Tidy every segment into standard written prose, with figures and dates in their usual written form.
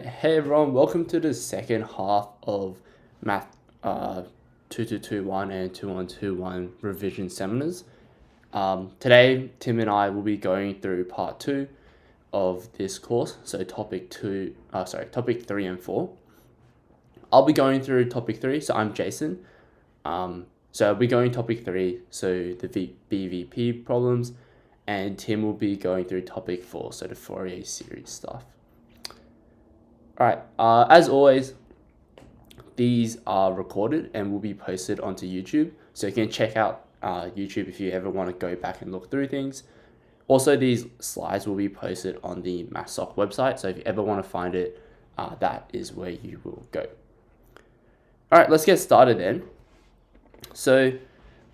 Hey everyone, welcome to the second half of Math 2221 and 2121 revision seminars. Today, Tim and I will be going through part 2 of this course, so topic 3 and 4. I'll be going through topic 3, so I'm Jason. So I'll be going topic 3, so the BVP problems, and Tim will be going through topic 4, so the Fourier Series stuff. Alright, as always, these are recorded and will be posted onto YouTube, so you can check out YouTube if you ever want to go back and look through things. Also, these slides will be posted on the MathSoc website, so if you ever want to find it, that is where you will go. Alright, let's get started then. So,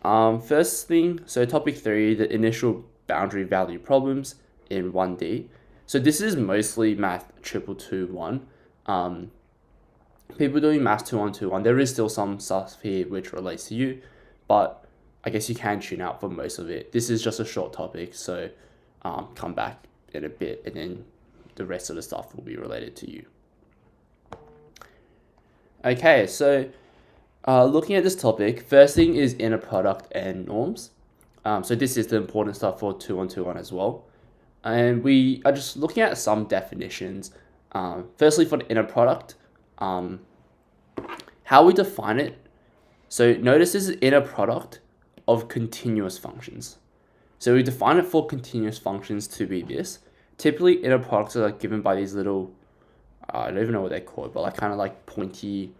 first thing, so topic 3, the initial boundary value problems in 1D. So this is mostly MATH2121. People doing MATH2121, there is still some stuff here which relates to you, but I guess you can tune out for most of it. This is just a short topic, so come back in a bit and then the rest of the stuff will be related to you. Okay, so looking at this topic, first thing is inner product and norms. So this is the important stuff for 2121 as well. And we are just looking at some definitions. Firstly, for the inner product, how we define it. So notice this is inner product of continuous functions. So we define it for continuous functions to be this. Typically, inner products are given by these little, I don't even know what they're called, but like kind of like pointy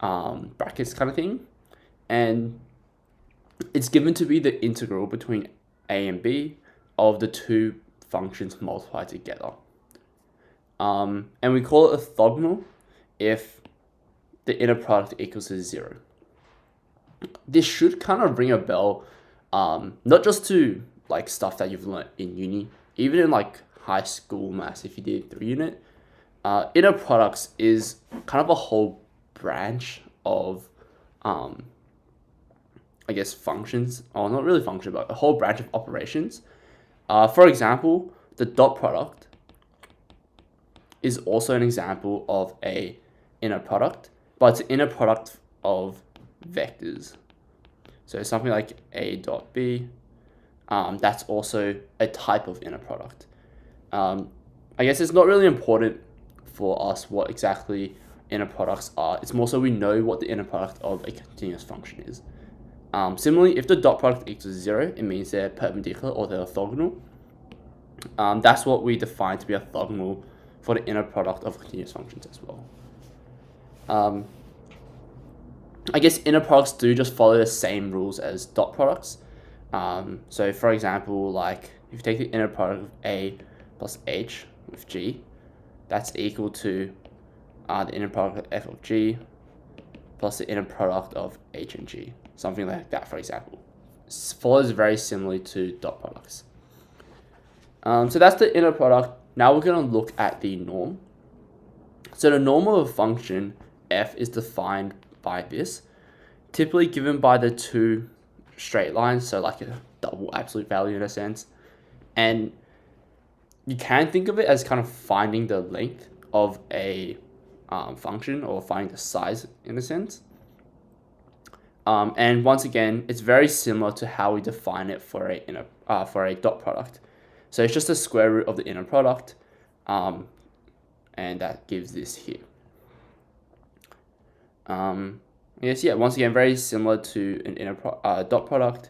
brackets kind of thing. And it's given to be the integral between a and b of the two functions multiplied together. And we call it orthogonal if the inner product equals to 0. This should kind of ring a bell, not just to like stuff that you've learned in uni, even in like high school maths if you did 3 unit. Inner products is kind of a whole branch of I guess functions, or not really function, but a whole branch of operations. For example, the dot product is also an example of a inner product, but it's an inner product of vectors. So something like a dot b, that's also a type of inner product. I guess it's not really important for us what exactly inner products are. It's more so we know what the inner product of a continuous function is. Similarly, if the dot product equals 0, it means they're perpendicular or they're orthogonal. That's what we define to be orthogonal for the inner product of continuous functions as well. I guess inner products do just follow the same rules as dot products. So for example, like if you take the inner product of a plus h with g, that's equal to the inner product of f of g plus the inner product of h and g. Something like that, for example. It follows very similarly to dot products. So that's the inner product. Now we're going to look at the norm. So the norm of a function f is defined by this, typically given by the two straight lines, so like a double absolute value in a sense. And you can think of it as kind of finding the length of a function, or finding the size in a sense. And once again, it's very similar to how we define it for a dot product. So it's just the square root of the inner product, and that gives this here. Yes, yeah, once again, very similar to an inner dot product.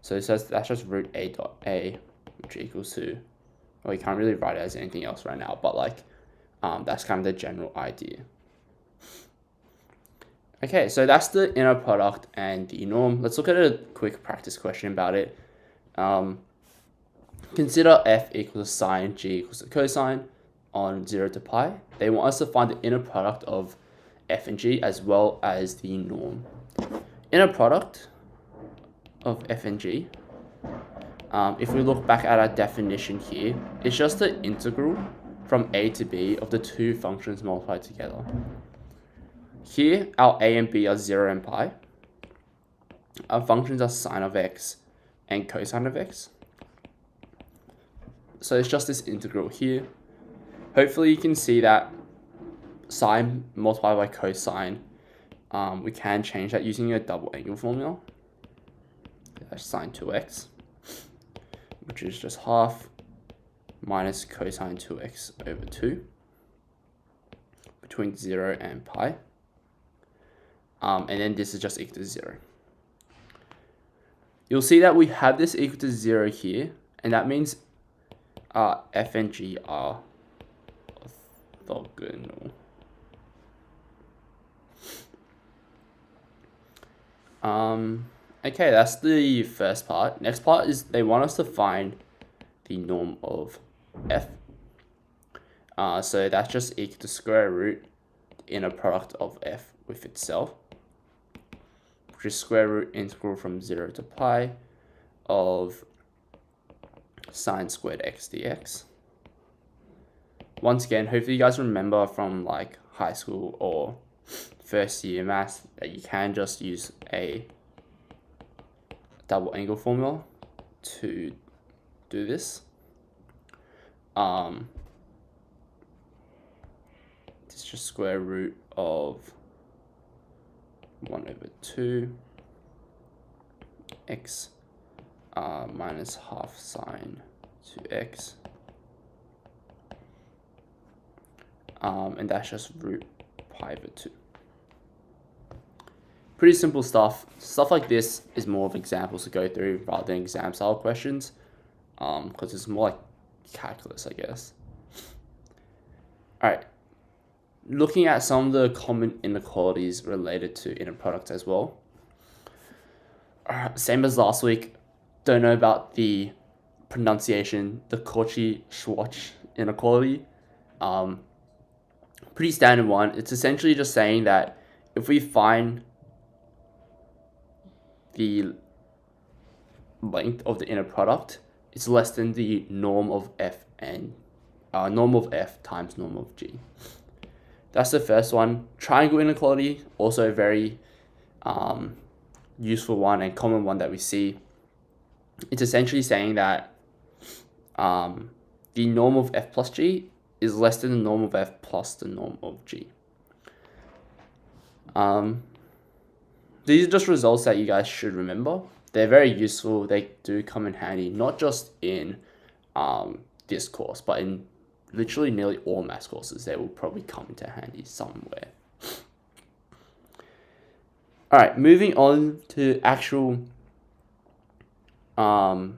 So it says that's just root a dot a, which equals to, well, you can't really write it as anything else right now, but like, that's kind of the general idea. Okay, so that's the inner product and the norm. Let's look at a quick practice question about it. Consider f equals to sine, g equals to cosine on 0 to pi. They want us to find the inner product of f and g as well as the norm. Inner product of f and g, if we look back at our definition here, it's just the integral from a to b of the two functions multiplied together. Here, our a and b are 0 and pi. Our functions are sine of x and cosine of x. So it's just this integral here. Hopefully you can see that sine multiplied by cosine, we can change that using a double angle formula. That's sine 2x, which is just half minus cosine 2x over 2 between 0 and pi. And then this is just equal to 0. You'll see that we have this equal to 0 here, and that means f and g are orthogonal. Okay, that's the first part. Next part is they want us to find the norm of f. So that's just equal to square root the inner product of f with itself, which is square root integral from 0 to pi of sine squared x dx. Once again, hopefully you guys remember from like high school or first year maths that you can just use a double angle formula to do this. It's just square root of 1 over 2 x minus half sine 2x, and that's just root pi over 2. Pretty simple stuff. Stuff like this is more of examples to go through rather than exam style questions, because it's more like calculus, I guess. Alright, looking at some of the common inequalities related to inner products as well. Same as last week, don't know about the pronunciation, the Cauchy-Schwarz inequality. Pretty standard one. It's essentially just saying that if we find the length of the inner product, it's less than the norm of f and norm of f times norm of g. That's the first one. Triangle inequality, also a very useful one and common one that we see. It's essentially saying that the norm of f plus g is less than the norm of f plus the norm of g. These are just results that you guys should remember. They're very useful. They do come in handy, not just in this course, but in literally nearly all maths courses. They will probably come into handy somewhere. All right, moving on to actual, I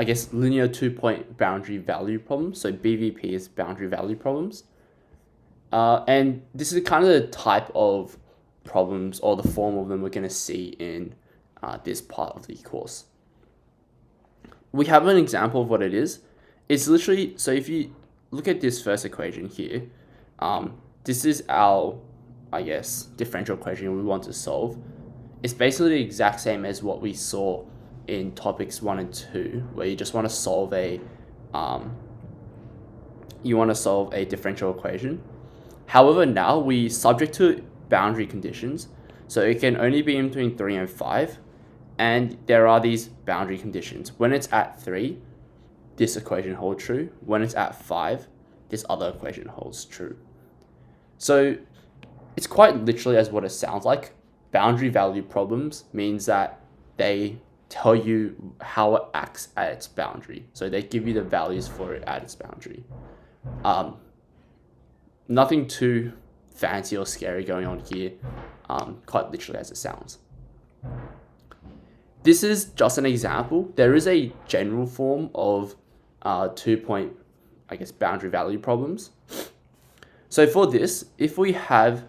guess, linear 2-point boundary value problems. So BVP is boundary value problems. And this is kind of the type of problems or the form of them we're going to see in this part of the course. We have an example of what it is. It's literally, so if you look at this first equation here, this is our, I guess, differential equation we want to solve. It's basically the exact same as what we saw in topics 1 and 2, where you just want to solve a differential equation. However, now we subject to boundary conditions, so it can only be in between 3 and 5, and there are these boundary conditions. When it's at 3, this equation holds true. When it's at 5, this other equation holds true. So it's quite literally as what it sounds like. Boundary value problems means that they tell you how it acts at its boundary. So they give you the values for it at its boundary. Nothing too fancy or scary going on here, quite literally as it sounds. This is just an example. There is a general form of 2-point, I guess, boundary value problems. So for this, if we have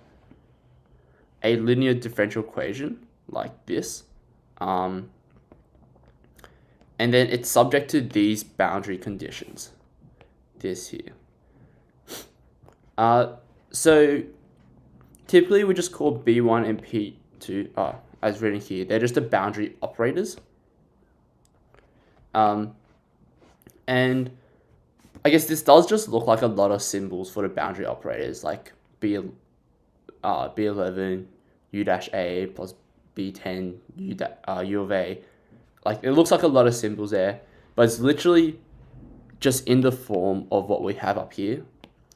a linear differential equation like this, and then it's subject to these boundary conditions, this here. So typically we just call B1 and P2, as written here, they're just the boundary operators. And I guess this does just look like a lot of symbols for the boundary operators, like B11, U-A plus B10, U of A. Like, it looks like a lot of symbols there, but it's literally just in the form of what we have up here.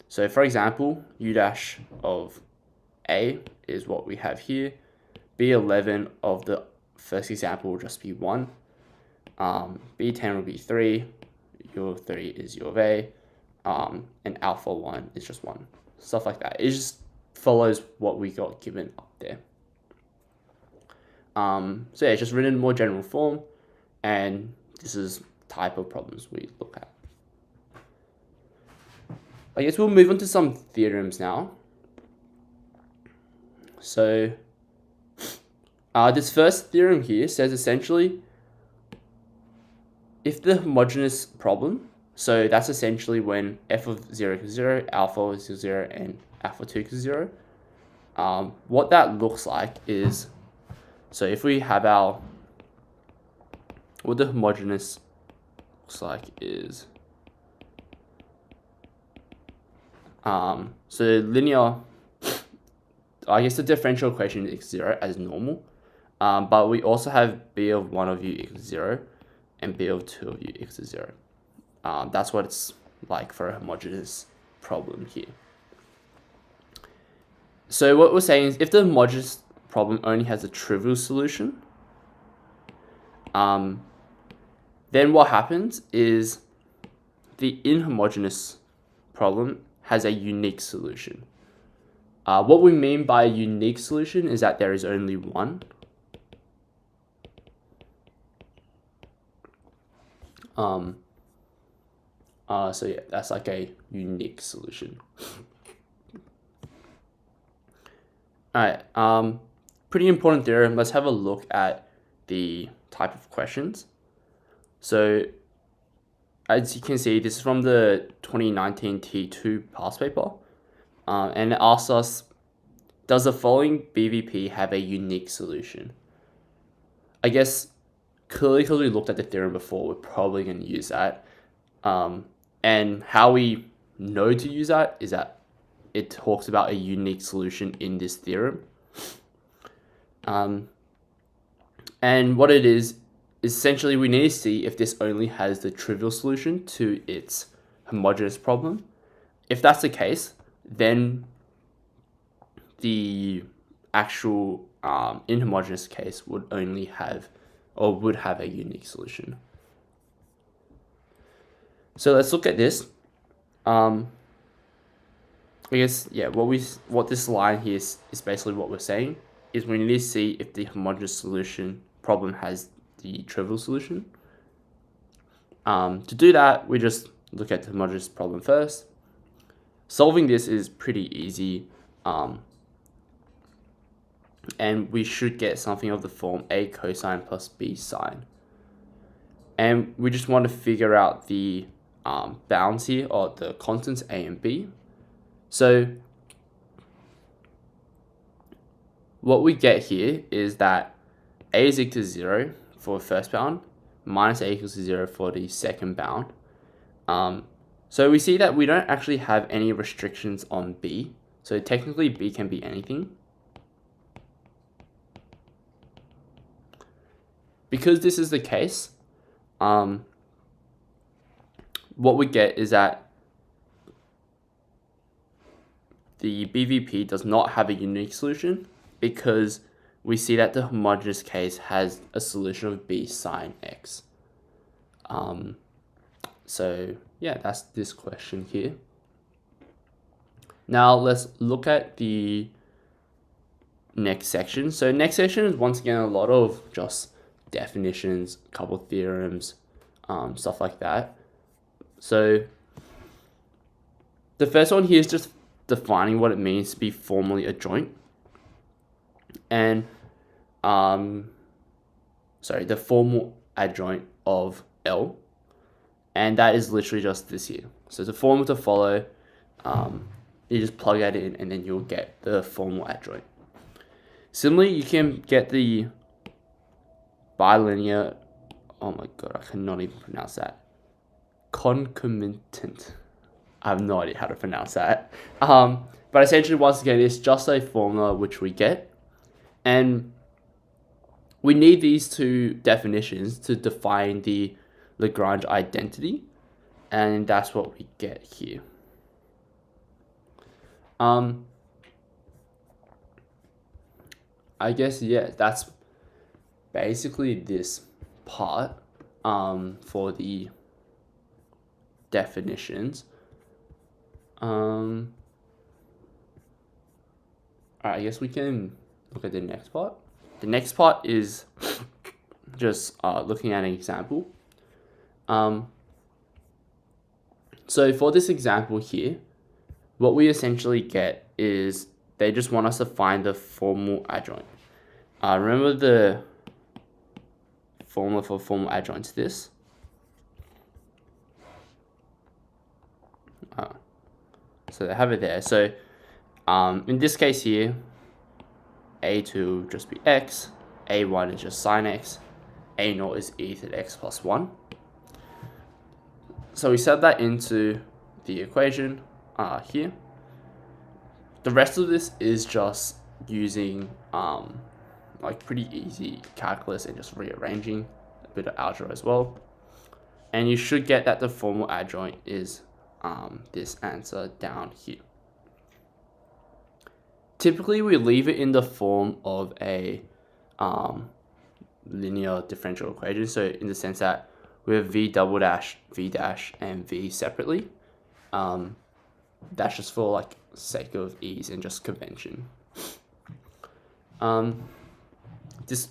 So for example, u dash of a is what we have here. B11 of the first example will just be 1. B10 will be 3. U of 3 is u of a. And alpha 1 is just 1. Stuff like that. It just follows what we got given up there. So yeah, it's just written in more general form, and this is type of problems we look at. I guess we'll move on to some theorems now. So this first theorem here says essentially if the homogeneous problem, so that's essentially when f of 0 equals 0, alpha is 0, and alpha 2 equals 0. What that looks like is, so if we have our, what the homogeneous looks like is, so linear, I guess the differential equation is 0 as normal, but we also have b of 1 of u equals 0 and b of 2 of u equals 0. That's what it's like for a homogeneous problem here. So what we're saying is if the homogeneous problem only has a trivial solution, then what happens is the inhomogeneous problem has a unique solution. What we mean by a unique solution is that there is only one. So yeah, that's like a unique solution. Alright, pretty important theorem. Let's have a look at the type of questions. So as you can see, this is from the 2019 T2 past paper. And it asks us, does the following BVP have a unique solution? I guess clearly because we looked at the theorem before, we're probably going to use that. And how we know to use that is that it talks about a unique solution in this theorem. And what it is essentially we need to see if this only has the trivial solution to its homogeneous problem. If that's the case, then the actual inhomogeneous case would only have, or would have, a unique solution. So let's look at this. I guess, yeah, what this line here is basically what we're saying is we need to see if the homogeneous solution problem has the trivial solution. To do that, we just look at the homogeneous problem first. Solving this is pretty easy, and we should get something of the form a cosine plus b sine. And we just want to figure out the bounds here, or the constants a and b. So what we get here is that a is equal to 0 for the first bound, minus a equals to 0 for the second bound. So we see that we don't actually have any restrictions on b. So technically b can be anything. Because this is the case, what we get is that the BVP does not have a unique solution because we see that the homogeneous case has a solution of b sine x. So yeah, that's this question here. Now let's look at the next section. So next section is once again a lot of just definitions, a couple of theorems, stuff like that. So the first one here is just defining what it means to be formally adjoint. And the formal adjoint of L. And that is literally just this here. So the formula to follow, you just plug that in and then you'll get the formal adjoint. Similarly, you can get the bilinear, oh my god, I cannot even pronounce that. Concomitant. I have no idea how to pronounce that. But essentially, once again, it's just a formula which we get. And we need these two definitions to define the Lagrange identity. And that's what we get here. I guess, yeah, that's basically this part for the definitions. Alright, I guess we can look at the next part. The next part is just looking at an example. So for this example here, what we essentially get is they just want us to find the formal adjoint. Remember the formula for formal adjoint to this? So they have it there. So in this case here, A2 will just be x, A1 is just sine x, A0 is e to the x plus 1. So we set that into the equation here. The rest of this is just using like pretty easy calculus and just rearranging a bit of algebra as well. And you should get that the formal adjoint is this answer down here. Typically, we leave it in the form of a linear differential equation. So in the sense that we have v double dash, v dash, and v separately. That's just for like sake of ease and just convention. This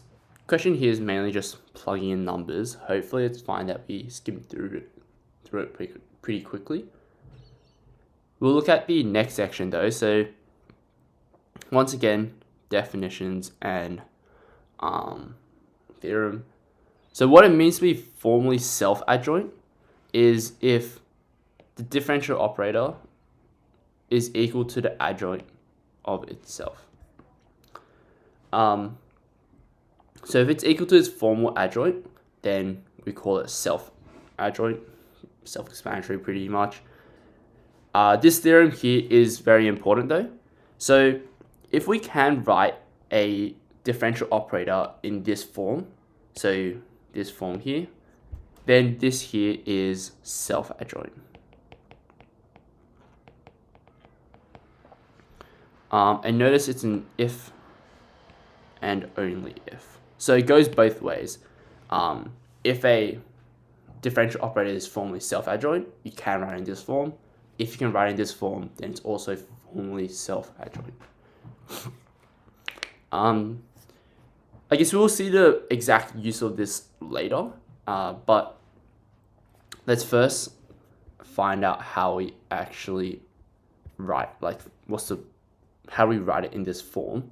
question here is mainly just plugging in numbers. Hopefully it's fine that we skim through it pretty quickly. We'll look at the next section though. So once again, definitions and theorem. So what it means to be formally self-adjoint is if the differential operator is equal to the adjoint of itself. So if it's equal to its formal adjoint, then we call it self-adjoint, self-explanatory pretty much. This theorem here is very important though. So if we can write a differential operator in this form, so this form here, then this here is self-adjoint. And notice it's an if and only if. So it goes both ways. If a differential operator is formally self-adjoint, you can write it in this form. If you can write it in this form, then it's also formally self-adjoint. I guess we'll see the exact use of this later, but let's first find out how we actually write, like how we write it in this form.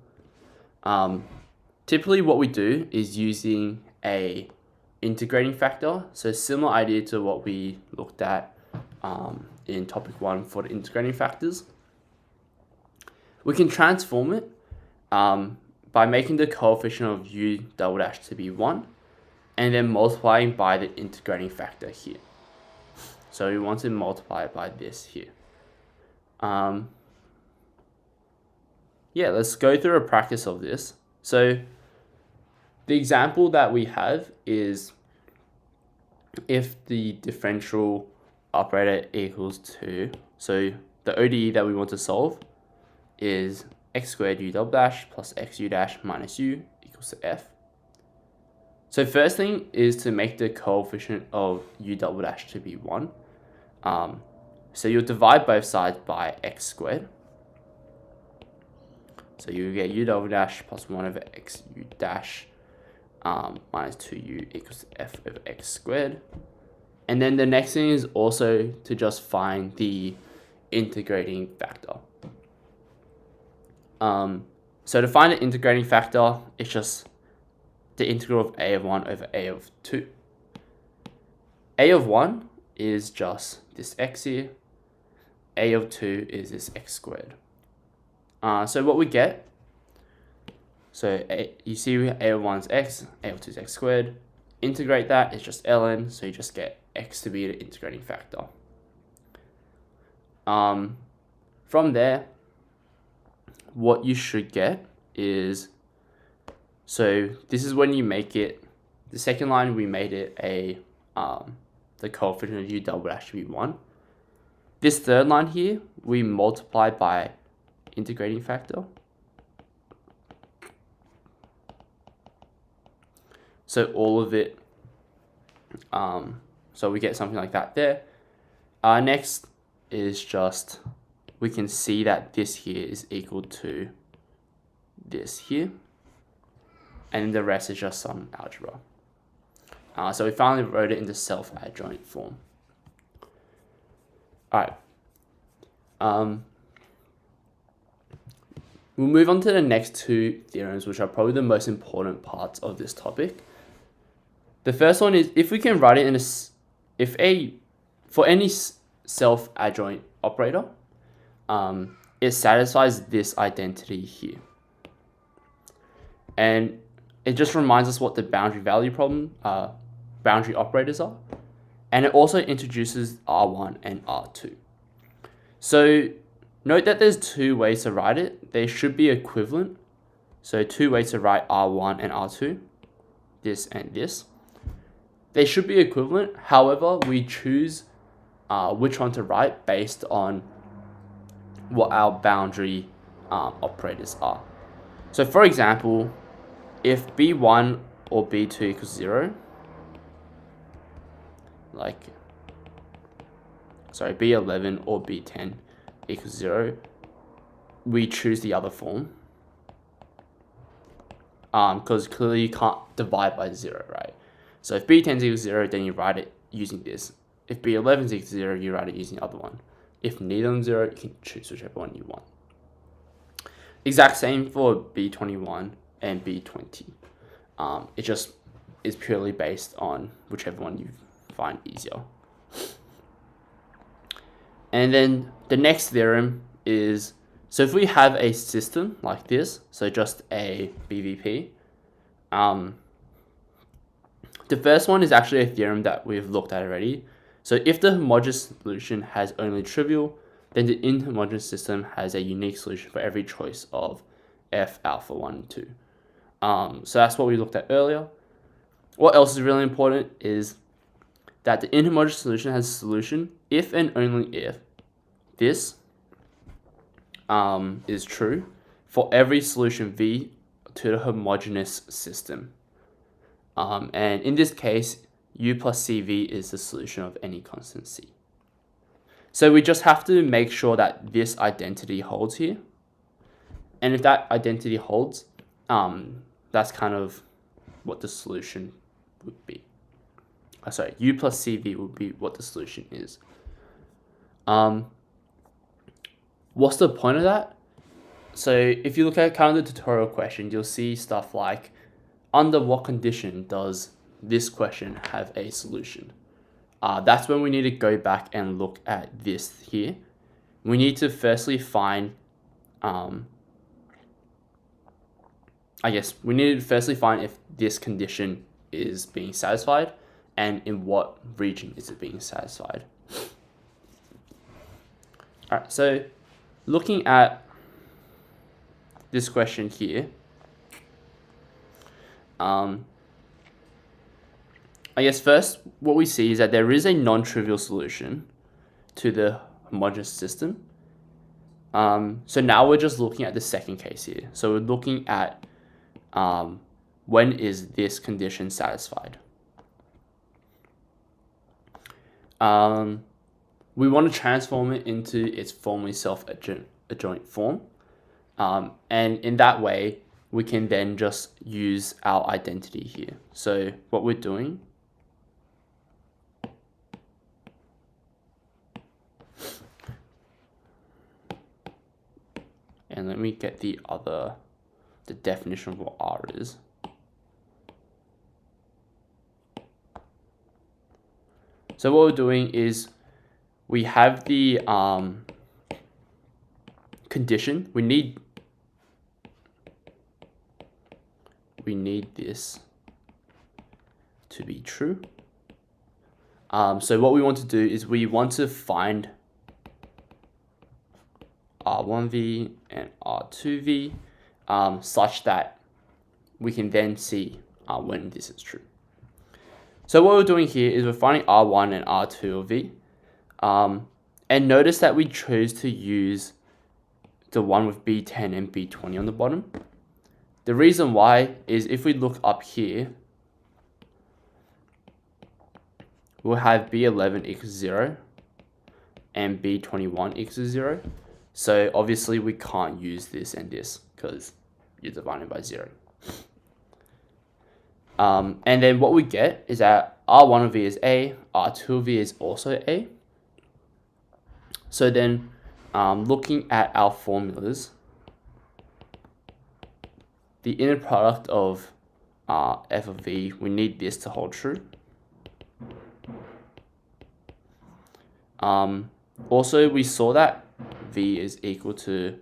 Typically what we do is using a integrating factor. So similar idea to what we looked at in topic 1 for the integrating factors. We can transform it by making the coefficient of u double dash to be 1 and then multiplying by the integrating factor here. So we want to multiply it by this here. Yeah, let's go through a practice of this. So the example that we have is if the differential operator equals to, so the ODE that we want to solve is x squared u double dash plus xu dash minus u equals to f. So first thing is to make the coefficient of u double dash to be 1. So you'll divide both sides by x squared. So you get u double dash plus 1 over x u dash minus 2u equals to f over x squared. And then the next thing is also to just find the integrating factor. So to find the integrating factor, it's just the integral of a of 1 over a of 2. A of 1 is just this x here. A of 2 is this x squared. So what we get, so you see a of 1 is x, a of 2 is x squared. Integrate that, it's just ln, so you just get x to be the integrating factor. From there, what you should get is, so this is when you make it, the second line we made it the coefficient of u double dash to be 1. This third line here, we multiply by integrating factor. So all of it, so we get something like that there. Next is just, we can see that this here is equal to this here. And the rest is just some algebra. So we finally wrote it into self-adjoint form. Alright. We'll move on to the next two theorems, which are probably the most important parts of this topic. The first one is, if we can write it in for any self-adjoint operator, it satisfies this identity here. And it just reminds us what the boundary value problem, boundary operators are. And it also introduces R1 and R2. So note that there's two ways to write it. They should be equivalent. So two ways to write R1 and R2, this and this. They should be equivalent. However, we choose which one to write based on what our boundary operators are. So for example, if B1 or B2 equals 0, B11 or B10 equals 0, we choose the other form. Because clearly you can't divide by 0, right? So if B10 equals 0, then you write it using this. If B11 equals 0, you write it using the other one. If neither of them 0, you can choose whichever one you want. Exact same for B21 and B20. It just is purely based on whichever one you find easier. And then the next theorem is, so if we have a system like this, so just a BVP, the first one is actually a theorem that we've looked at already. So if the homogeneous solution has only trivial, then the inhomogeneous system has a unique solution for every choice of f alpha 1 and 2. So that's what we looked at earlier. What else is really important is that the inhomogeneous solution has a solution if and only if this is true for every solution V to the homogeneous system. And in this case, U plus CV is the solution of any constant C. So we just have to make sure that this identity holds here. And if that identity holds, that's kind of what the solution would be. U plus CV would be what the solution is. What's the point of that? So if you look at kind of the tutorial question, you'll see stuff like, under what condition does this question have a solution? That's when we need to go back and look at this here. We need to firstly find, if this condition is being satisfied and in what region is it being satisfied. Alright, so looking at this question here, I guess first what we see is that there is a non-trivial solution to the homogeneous system. So now we're just looking at the second case here. So we're looking at when is this condition satisfied. We want to transform it into its formally self-adjoint form. And in that way, we can then just use our identity here. So what we're doing and let me get the definition of what R is. So what we're doing is we have the condition. We need this to be true. So what we want to do is we want to find R1V and R2V such that we can then see when this is true. So what we're doing here is we're finding R1 and R2 of V. And notice that we chose to the one with B10 and B20 on the bottom. The reason why is if we look up here, we'll have B11 equals 0 and B21 equals 0. So obviously we can't use this and this because you're dividing by 0. And then what we get is that R1 of V is A, R2 of V is also A. So then looking at our formulas, the inner product of f of V, we need this to hold true. Also, we saw that V is equal to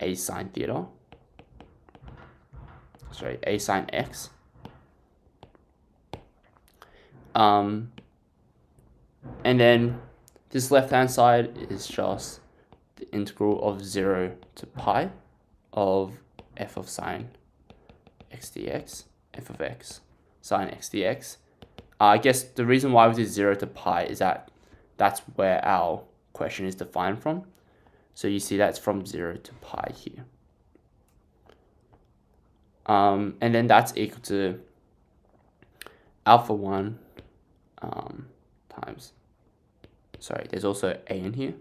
A sine theta. Sorry, A sine X. And then this left-hand side is just the integral of 0 to pi of f of sine x dx, f of x sine x dx. I guess the reason why we did 0 to pi is that that's where our question is defined from. So you see that's from 0 to pi here. And then that's equal to alpha 1 times, sorry, there's also a in here,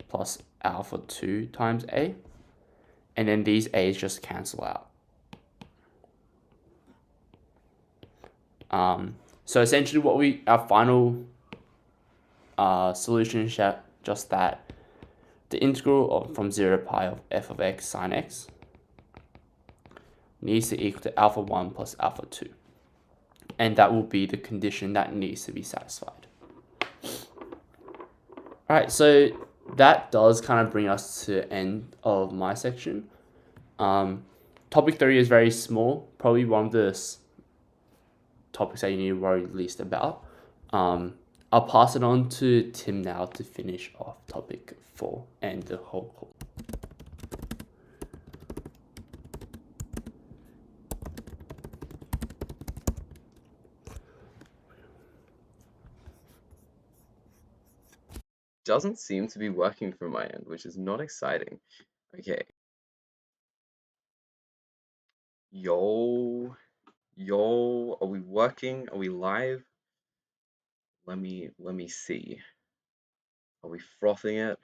plus alpha 2 times a. And then these a's just cancel out. So essentially what our final solution is just that the integral from 0 to pi of f of x sine x needs to equal to alpha 1 plus alpha 2. And that will be the condition that needs to be satisfied. Alright, so that does kind of bring us to the end of my section. Topic 3 is very small, probably one of the topics that you need to worry least about. I'll pass it on to Tim now to finish off topic 4 and the whole course. Doesn't seem to be working from my end, which is not exciting. Okay. Yo, are we working? Are we live? Let me see. Are we frothing it?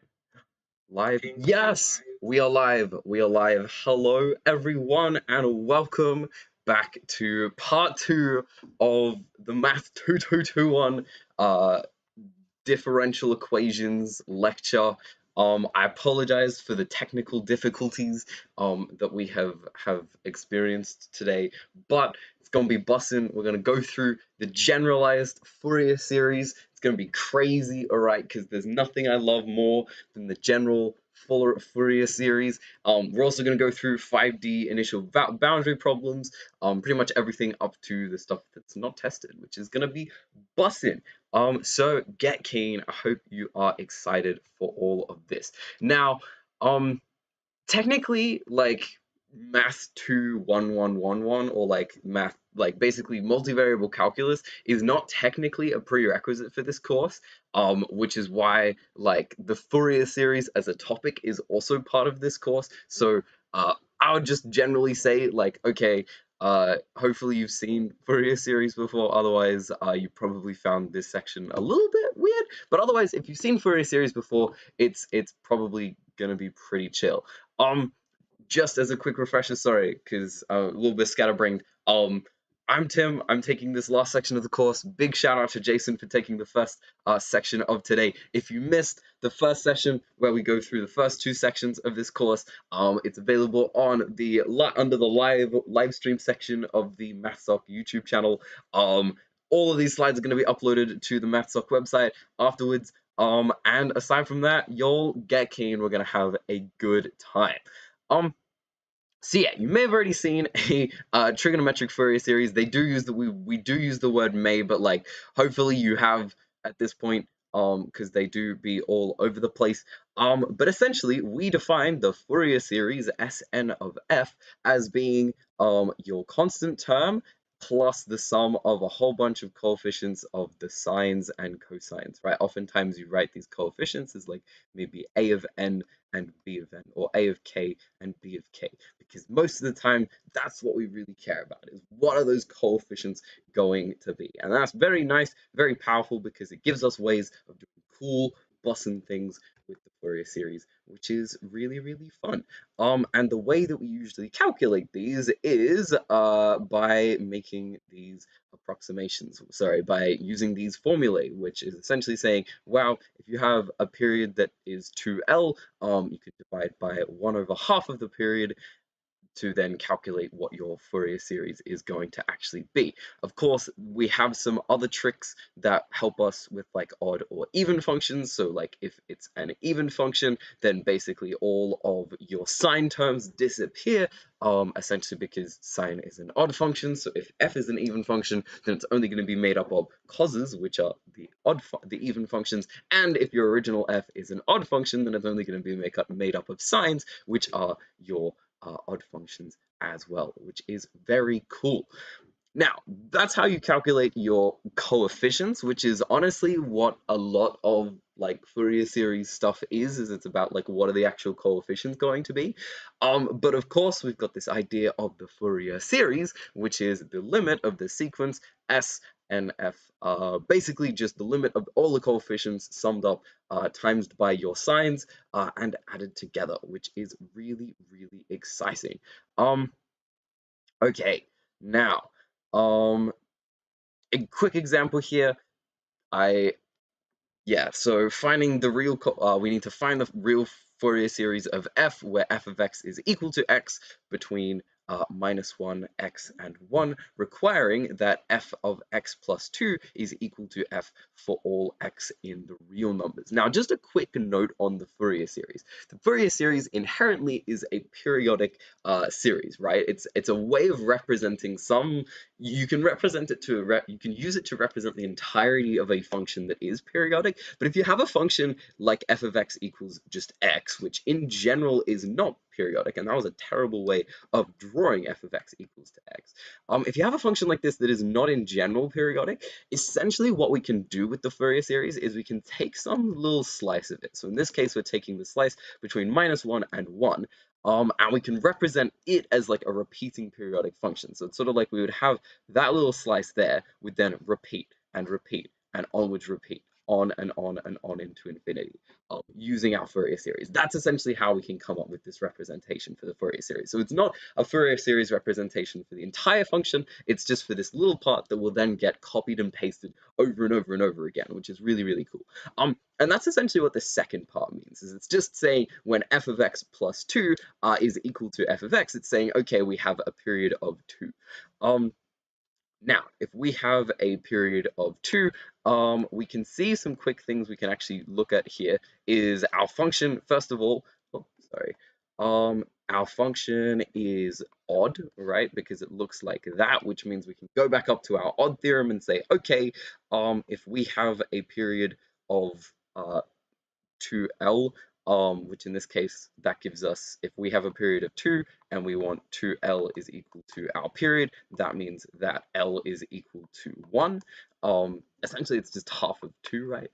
Live? Yes, we are live. We are live. Hello, everyone, and welcome back to part 2 of the Math2121 differential equations lecture. I apologize for the technical difficulties that we have experienced today, but it's gonna be bussin'. We're gonna go through the generalized Fourier series. It's gonna be crazy, all right, because there's nothing I love more than the general Fourier series. We're also going to go through 5D initial boundary problems, pretty much everything up to the stuff that's not tested, which is going to be bussin'. So get keen. I hope you are excited for all of this. Now, technically, like Math2111 or like basically multivariable calculus is not technically a prerequisite for this course, which is why like the Fourier series as a topic is also part of this course. So I would just generally say like, okay, hopefully you've seen Fourier series before, otherwise you probably found this section a little bit weird, but otherwise if you've seen Fourier series before, it's probably gonna be pretty chill. Just as a quick refresher, sorry, because I'm a little bit scatterbrained. I'm Tim. I'm taking this last section of the course. Big shout out to Jason for taking the first section of today. If you missed the first session where we go through the first 2 sections of this course, it's available on the under the live stream section of the MathSoc YouTube channel. All of these slides are going to be uploaded to the MathSoc website afterwards. And aside from that, you'll get keen. We're going to have a good time. So yeah, you may have already seen a trigonometric Fourier series. They do use we do use the word may, but like hopefully you have at this point, because they do be all over the place. But essentially we define the Fourier series Sn of f as being your constant term plus the sum of a whole bunch of coefficients of the sines and cosines, right? Oftentimes you write these coefficients as like maybe a of n and b of n, or a of k and b of k, because most of the time that's what we really care about, is what are those coefficients going to be. And that's very nice, very powerful, because it gives us ways of doing cool, bussin' things with the Fourier series, which is really, really fun. And the way that we usually calculate these is by making these approximations, sorry, by using these formulae, which is essentially saying, wow, if you have a period that is 2L, you could divide by 1/2 of the period to then calculate what your Fourier series is going to actually be. Of course, we have some other tricks that help us with like odd or even functions. So like if it's an even function, then basically all of your sine terms disappear, essentially because sine is an odd function. So if f is an even function, then it's only going to be made up of causes, which are the even functions. And if your original f is an odd function, then it's only going to be made up of sines, which are your odd functions as well, which is very cool. Now, that's how you calculate your coefficients, which is honestly what a lot of like Fourier series stuff is it's about like what are the actual coefficients going to be. But of course, we've got this idea of the Fourier series, which is the limit of the sequence S and F, basically just the limit of all the coefficients summed up, times by your sines, and added together, which is really, really exciting. Okay, now, a quick example here. So finding the real, we need to find the real Fourier series of f, where f of x is equal to x between -1, x, and 1, requiring that f of x plus 2 is equal to f for all x in the real numbers. Now, just a quick note on the Fourier series. The Fourier series inherently is a periodic series, right? It's a way of representing some. You can represent it to you can use it to represent the entirety of a function that is periodic. But if you have a function like f of x equals just x, which in general is not periodic, and that was a terrible way of drawing f of x equals to x. If you have a function like this that is not in general periodic, essentially what we can do with the Fourier series is we can take some little slice of it. So in this case, we're taking the slice between -1 and 1, and we can represent it as like a repeating periodic function. So it's sort of like we would have that little slice there would then repeat and repeat and onwards repeat, on and on and on into infinity, using our Fourier series. That's essentially how we can come up with this representation for the Fourier series. So it's not a Fourier series representation for the entire function, it's just for this little part that will then get copied and pasted over and over and over again, which is really, really cool. And that's essentially what the second part means, is it's just saying when f of x plus 2 is equal to f of x, it's saying, okay, we have a period of 2. Now, if we have a period of 2, we can see some quick things we can actually look at here. Is our function, first of all, our function is odd, right? Because it looks like that, which means we can go back up to our odd theorem and say, okay, if we have a period of 2L, which in this case, that gives us, if we have a period of 2 and we want 2L is equal to our period, that means that L is equal to 1. Essentially, it's just half of 2, right?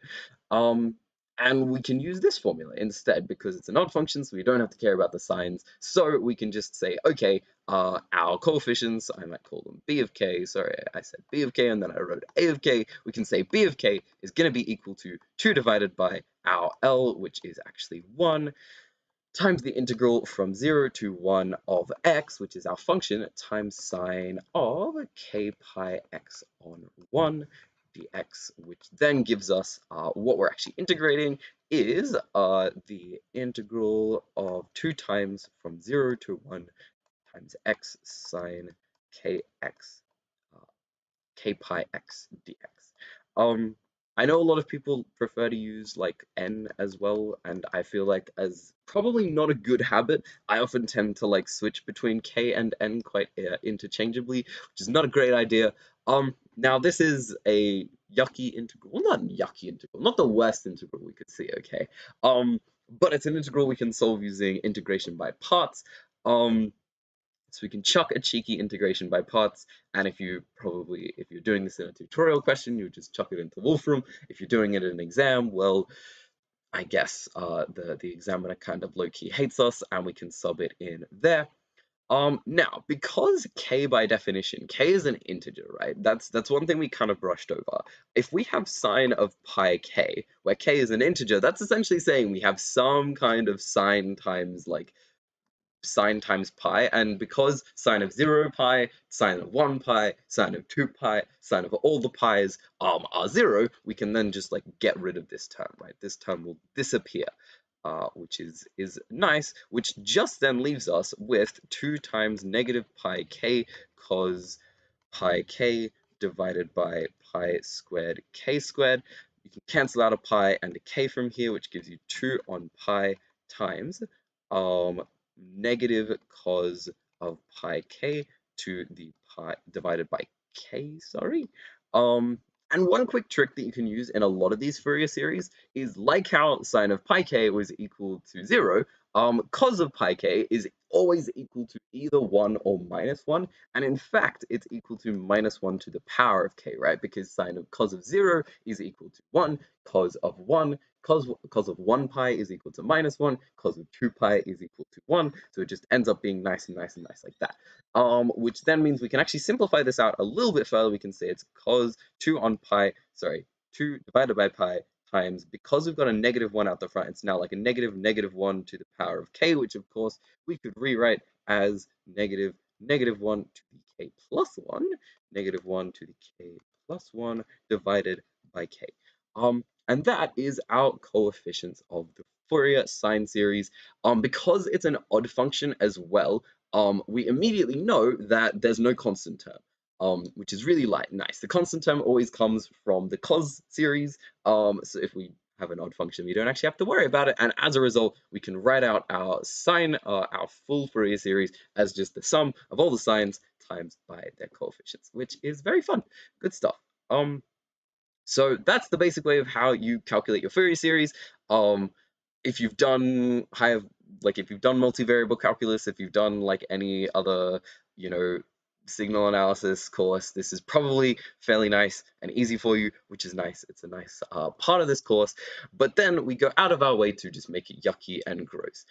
And we can use this formula instead because it's an odd function, so we don't have to care about the signs. So we can just say, okay, our coefficients, I might call them b of k, sorry, I said b of k and then I wrote a of k. We can say b of k is going to be equal to 2 divided by our L, which is actually 1, times the integral from 0 to 1 of x, which is our function, times sine of k pi x on 1 dx, which then gives us what we're actually integrating is the integral of 2 times from 0 to 1 times x sine kx, k pi x dx. I know a lot of people prefer to use like n as well, and I feel like as probably not a good habit. I often tend to like switch between k and n quite interchangeably, which is not a great idea. Now this is a yucky integral, well, not yucky integral, not the worst integral we could see, okay? But it's an integral we can solve using integration by parts. So we can chuck a cheeky integration by parts, and if you're doing this in a tutorial question, you just chuck it into Wolfram. If you're doing it in an exam, well, I guess the examiner kind of low-key hates us, and we can sub it in there. Now, because k by definition, k is an integer, right? That's one thing we kind of brushed over. If we have sine of pi k, where k is an integer, that's essentially saying we have some kind of sine times sine times pi, and because sine of 0 pi, sine of 1 pi, sine of 2 pi, sine of all the pi's are 0, we can then just like get rid of this term, right? This term will disappear, which is nice, which just then leaves us with 2 times negative pi k cos pi k divided by pi squared k squared. You can cancel out a pi and a k from here, which gives you 2 on pi times negative cos of pi k to the pi divided by k, sorry. And one quick trick that you can use in a lot of these Fourier series is like how sine of pi k was equal to 0, cos of pi k is always equal to either 1 or minus 1, and in fact it's equal to minus 1 to the power of k, right? Because sine of cos of 0 is equal to 1, cos of 1 cos of 1 pi is equal to minus 1, cos of 2 pi is equal to 1, so it just ends up being nice and nice and nice like that. Which then means we can actually simplify this out a little bit further. We can say it's cos 2 divided by pi times, because we've got a negative 1 out the front, it's now like a negative 1 to the power of k, which of course we could rewrite as negative 1 to the k plus 1, negative 1 to the k plus 1 divided by k. And that is our coefficients of the Fourier sine series. Because it's an odd function as well, we immediately know that there's no constant term, which is really nice. The constant term always comes from the cos series, so if we have an odd function, we don't actually have to worry about it, and as a result, we can write out our sine, our full Fourier series as just the sum of all the sines times by their coefficients, which is very fun. Good stuff. So that's the basic way of how you calculate your Fourier series. If you've done if you've done multivariable calculus, if you've done like any other, signal analysis course, this is probably fairly nice and easy for you, which is nice. It's a nice part of this course, but then we go out of our way to just make it yucky and gross.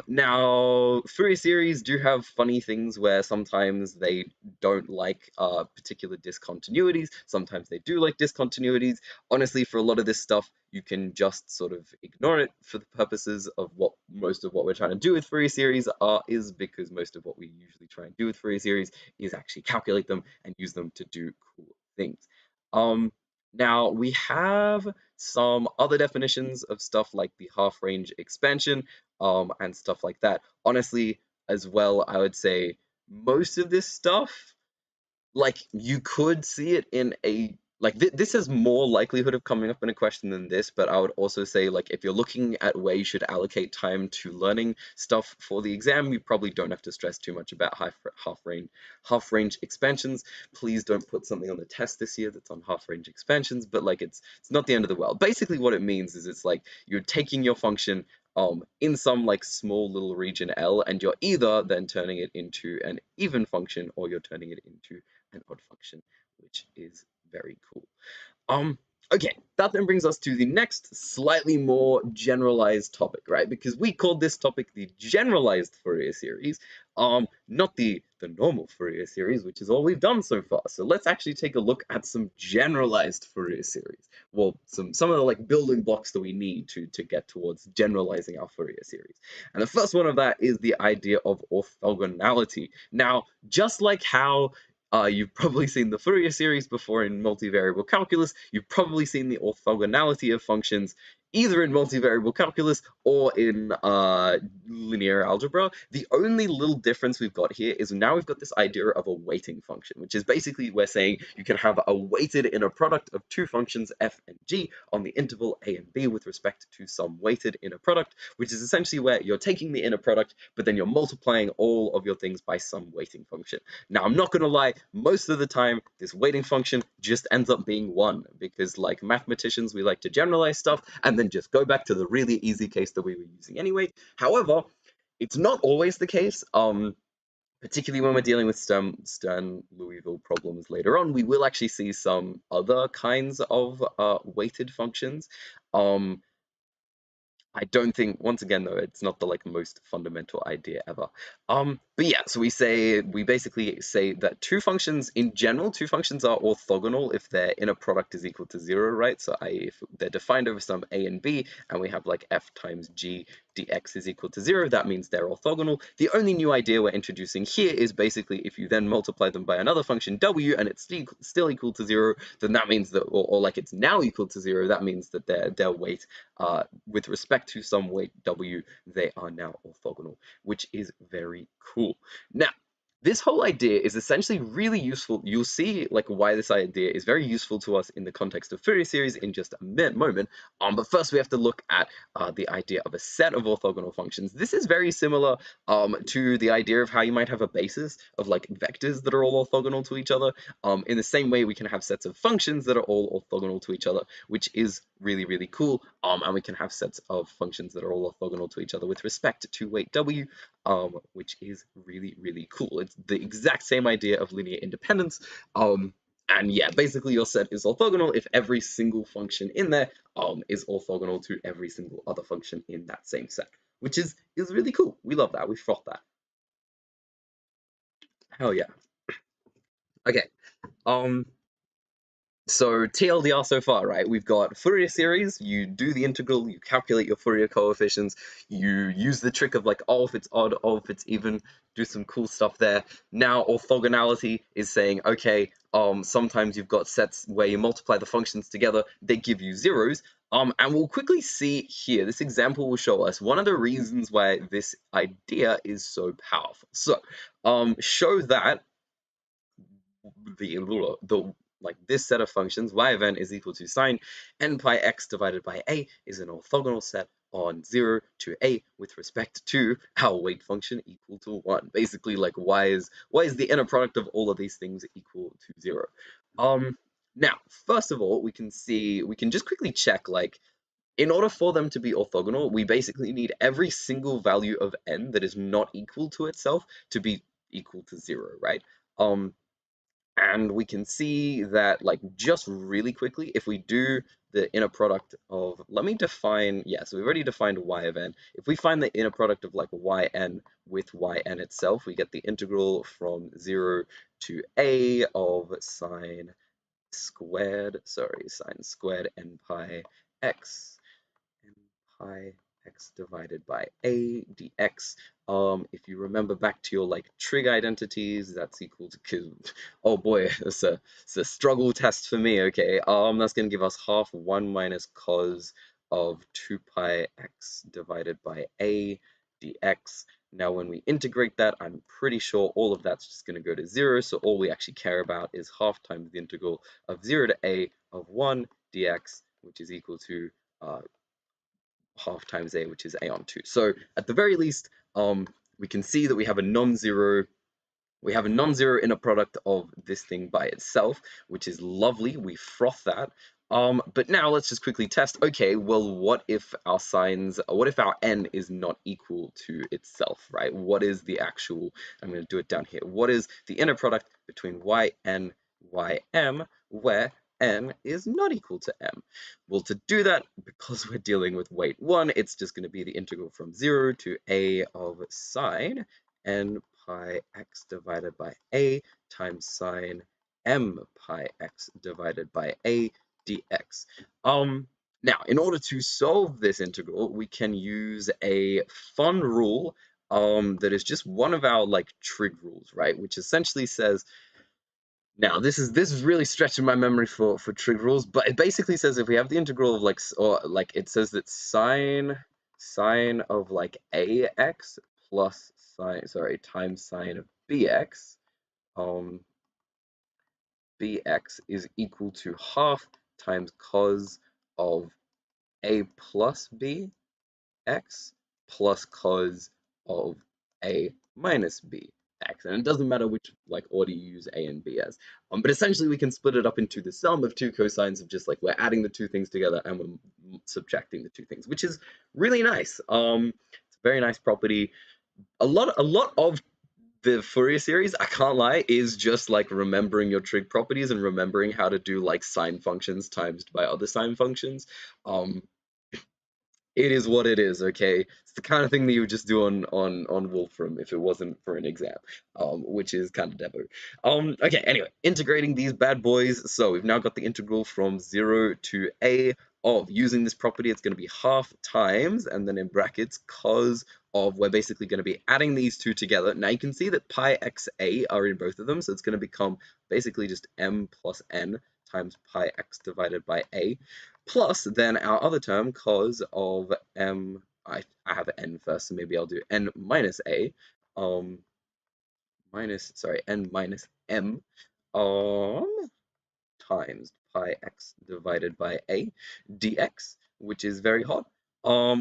Now, Fourier series do have funny things where sometimes they don't like particular discontinuities, sometimes they do like discontinuities. Honestly, for a lot of this stuff, you can just sort of ignore it for the purposes of what most of what we're trying to do with Fourier series is, because most of what we usually try and do with Fourier series is actually calculate them and use them to do cool things. Now we have some other definitions of stuff like the half-range expansion and stuff like that. Honestly, as well, I would say most of this stuff, like, you could see it in a this has more likelihood of coming up in a question than this, but I would also say, like, if you're looking at where you should allocate time to learning stuff for the exam, you probably don't have to stress too much about half-range expansions. Please don't put something on the test this year that's on half-range expansions, but like it's not the end of the world. Basically what it means is it's like you're taking your function in some like small little region L, and you're either then turning it into an even function or you're turning it into an odd function, which is very cool. Okay, that then brings us to the next slightly more generalized topic, right? Because we called this topic the generalized Fourier series, not the normal Fourier series, which is all we've done so far. So let's actually take a look at some generalized Fourier series. Well, some of the like building blocks that we need to get towards generalizing our Fourier series. And the first one of that is the idea of orthogonality. Now, just like how you've probably seen the Fourier series before in multivariable calculus, you've probably seen the orthogonality of functions either in multivariable calculus or in linear algebra. The only little difference we've got here is now we've got this idea of a weighting function, which is basically we're saying you can have a weighted inner product of two functions f and g on the interval a and b with respect to some weighted inner product, which is essentially where you're taking the inner product, but then you're multiplying all of your things by some weighting function. Now, I'm not going to lie, most of the time, this weighting function just ends up being 1, because like mathematicians, we like to generalize stuff and then just go back to the really easy case that we were using anyway. However, it's not always the case. particularly when we're dealing with Sturm-Liouville problems later on, we will actually see some other kinds of weighted functions. I don't think, once again though, it's not the like most fundamental idea ever. But yeah, so we basically say that two functions in general, two functions are orthogonal if their inner product is equal to 0, right? So if they're defined over some a and b, and we have like f times g dx is equal to 0, that means they're orthogonal. The only new idea we're introducing here is basically if you then multiply them by another function w and it's still equal to 0, then that means that, or like it's now equal to 0, that means that their weight with respect to some weight w, they are now orthogonal, which is very cool. Now, this whole idea is essentially really useful. You'll see like why this idea is very useful to us in the context of Fourier series in just a moment. But first we have to look at the idea of a set of orthogonal functions. This is very similar to the idea of how you might have a basis of like vectors that are all orthogonal to each other. In the same way, we can have sets of functions that are all orthogonal to each other, which is really, really cool. And we can have sets of functions that are all orthogonal to each other with respect to weight w, which is really, really cool. It's the exact same idea of linear independence. And yeah, basically your set is orthogonal if every single function in there is orthogonal to every single other function in that same set, which is really cool. We love that. We froth that. Hell yeah. Okay. So TLDR so far, right? We've got Fourier series, you do the integral, you calculate your Fourier coefficients, you use the trick of like, oh, if it's odd, oh, if it's even, do some cool stuff there. Now orthogonality is saying, okay, sometimes you've got sets where you multiply the functions together, they give you zeros. And we'll quickly see here, this example will show us one of the reasons why this idea is so powerful. So, show that the like this set of functions, y of n is equal to sine n pi x divided by a is an orthogonal set on 0 to a with respect to our weight function equal to 1. Basically, like why is the inner product of all of these things equal to 0? Now, first of all, we can just quickly check, like, in order for them to be orthogonal, we basically need every single value of n that is not equal to itself to be equal to 0, right? And we can see that, like, just really quickly, if we do the inner product of, let me define, yeah, so we've already defined y of n. If we find the inner product of like yn with yn itself, we get the integral from 0 to a of sine squared n pi x divided by a dx. If you remember back to your like trig identities, that's equal to, oh boy, it's a struggle test for me. Okay, that's gonna give us half 1 minus cos of 2 pi x divided by a dx. Now, when we integrate that, I'm pretty sure all of that's just going to go to 0. So all we actually care about is half times the integral of 0 to a of 1 dx, which is equal to half times a, which is a on 2. So at the very least, we can see that we have a non-zero inner product of this thing by itself, which is lovely. We froth that. But now let's just quickly test. Okay, well, what if our n is not equal to itself, right? What is the actual, I'm going to do it down here. What is the inner product between yn, ym, where n is not equal to m? Well, to do that, because we're dealing with weight 1, it's just going to be the integral from 0 to a of sine n pi x divided by a times sine m pi x divided by a dx. Now, in order to solve this integral, we can use a fun rule that is just one of our like trig rules, right? Which essentially says, now this is really stretching my memory for trig rules, but it basically says if we have the integral of like, or like it says that sine of like ax plus times sine of bx, bx is equal to half times cos of a plus bx plus cos of a minus bx. And it doesn't matter which like order you use a and b as. But essentially we can split it up into the sum of two cosines of just like we're adding the two things together and we're subtracting the two things, which is really nice. It's a very nice property. A lot of the Fourier series, I can't lie, is just like remembering your trig properties and remembering how to do like sine functions times by other sine functions. It is what it is, okay? It's the kind of thing that you would just do on Wolfram if it wasn't for an exam, which is kind of debo. Okay, anyway, integrating these bad boys. So we've now got the integral from 0 to a of using this property. It's going to be half times, and then in brackets, cos of, we're basically going to be adding these two together. Now you can see that pi x a are in both of them, so it's going to become basically just m plus n times pi x divided by a. Plus, then our other term, cos of m, I have n first, so maybe I'll do n minus a, n minus m, times pi x divided by a dx, which is very hot,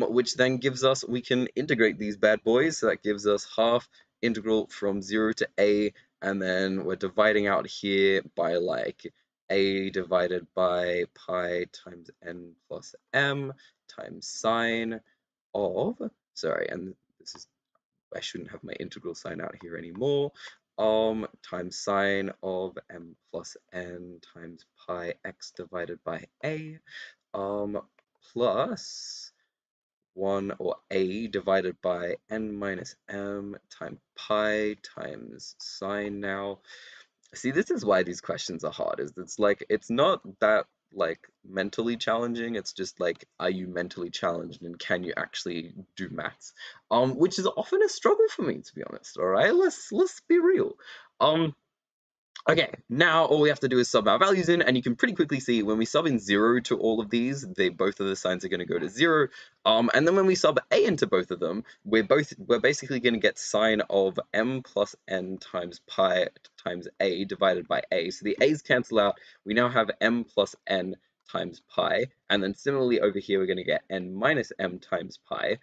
which then gives us, we can integrate these bad boys, so that gives us half integral from 0 to a, and then we're dividing out here by like a divided by pi times n plus m times sine of, sorry, and this is, I shouldn't have my integral sign out here anymore, times sine of m plus n times pi x divided by a, plus 1 or a divided by n minus m times pi times sine. Now, see, this is why these questions are hard, is it's like, it's not that like mentally challenging, it's just like, are you mentally challenged and can you actually do maths? Which is often a struggle for me, to be honest. All right, let's be real. Okay, now all we have to do is sub our values in, and you can pretty quickly see when we sub in 0 to all of these, both of the signs are going to go to 0. And then when we sub a into both of them, we're basically going to get sine of m plus n times pi times a divided by a. So the a's cancel out. We now have m plus n times pi, and then similarly over here we're going to get n minus m times pi.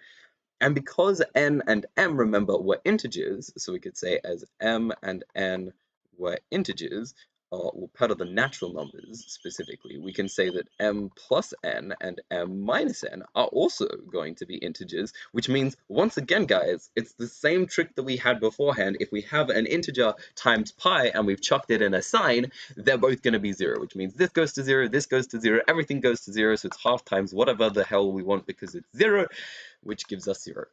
And because n and m, remember, were integers, so we could say as m and n were integers, or part of the natural numbers specifically, we can say that m plus n and m minus n are also going to be integers, which means, once again, guys, it's the same trick that we had beforehand. If we have an integer times pi and we've chucked it in a sign, they're both going to be 0, which means this goes to 0, this goes to 0, everything goes to 0, so it's half times whatever the hell we want because it's 0, which gives us 0.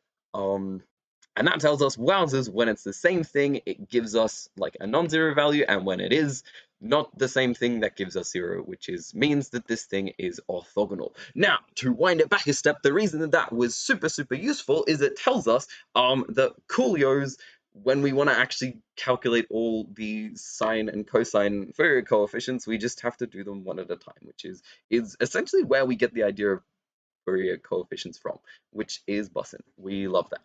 And that tells us, wowzers, when it's the same thing, it gives us like a non-zero value, and when it is not the same thing, that gives us 0, which means that this thing is orthogonal. Now, to wind it back a step, the reason that was super useful is it tells us that coolios, when we want to actually calculate all the sine and cosine Fourier coefficients, we just have to do them one at a time, which is essentially where we get the idea of Fourier coefficients from, which is bussin'. We love that.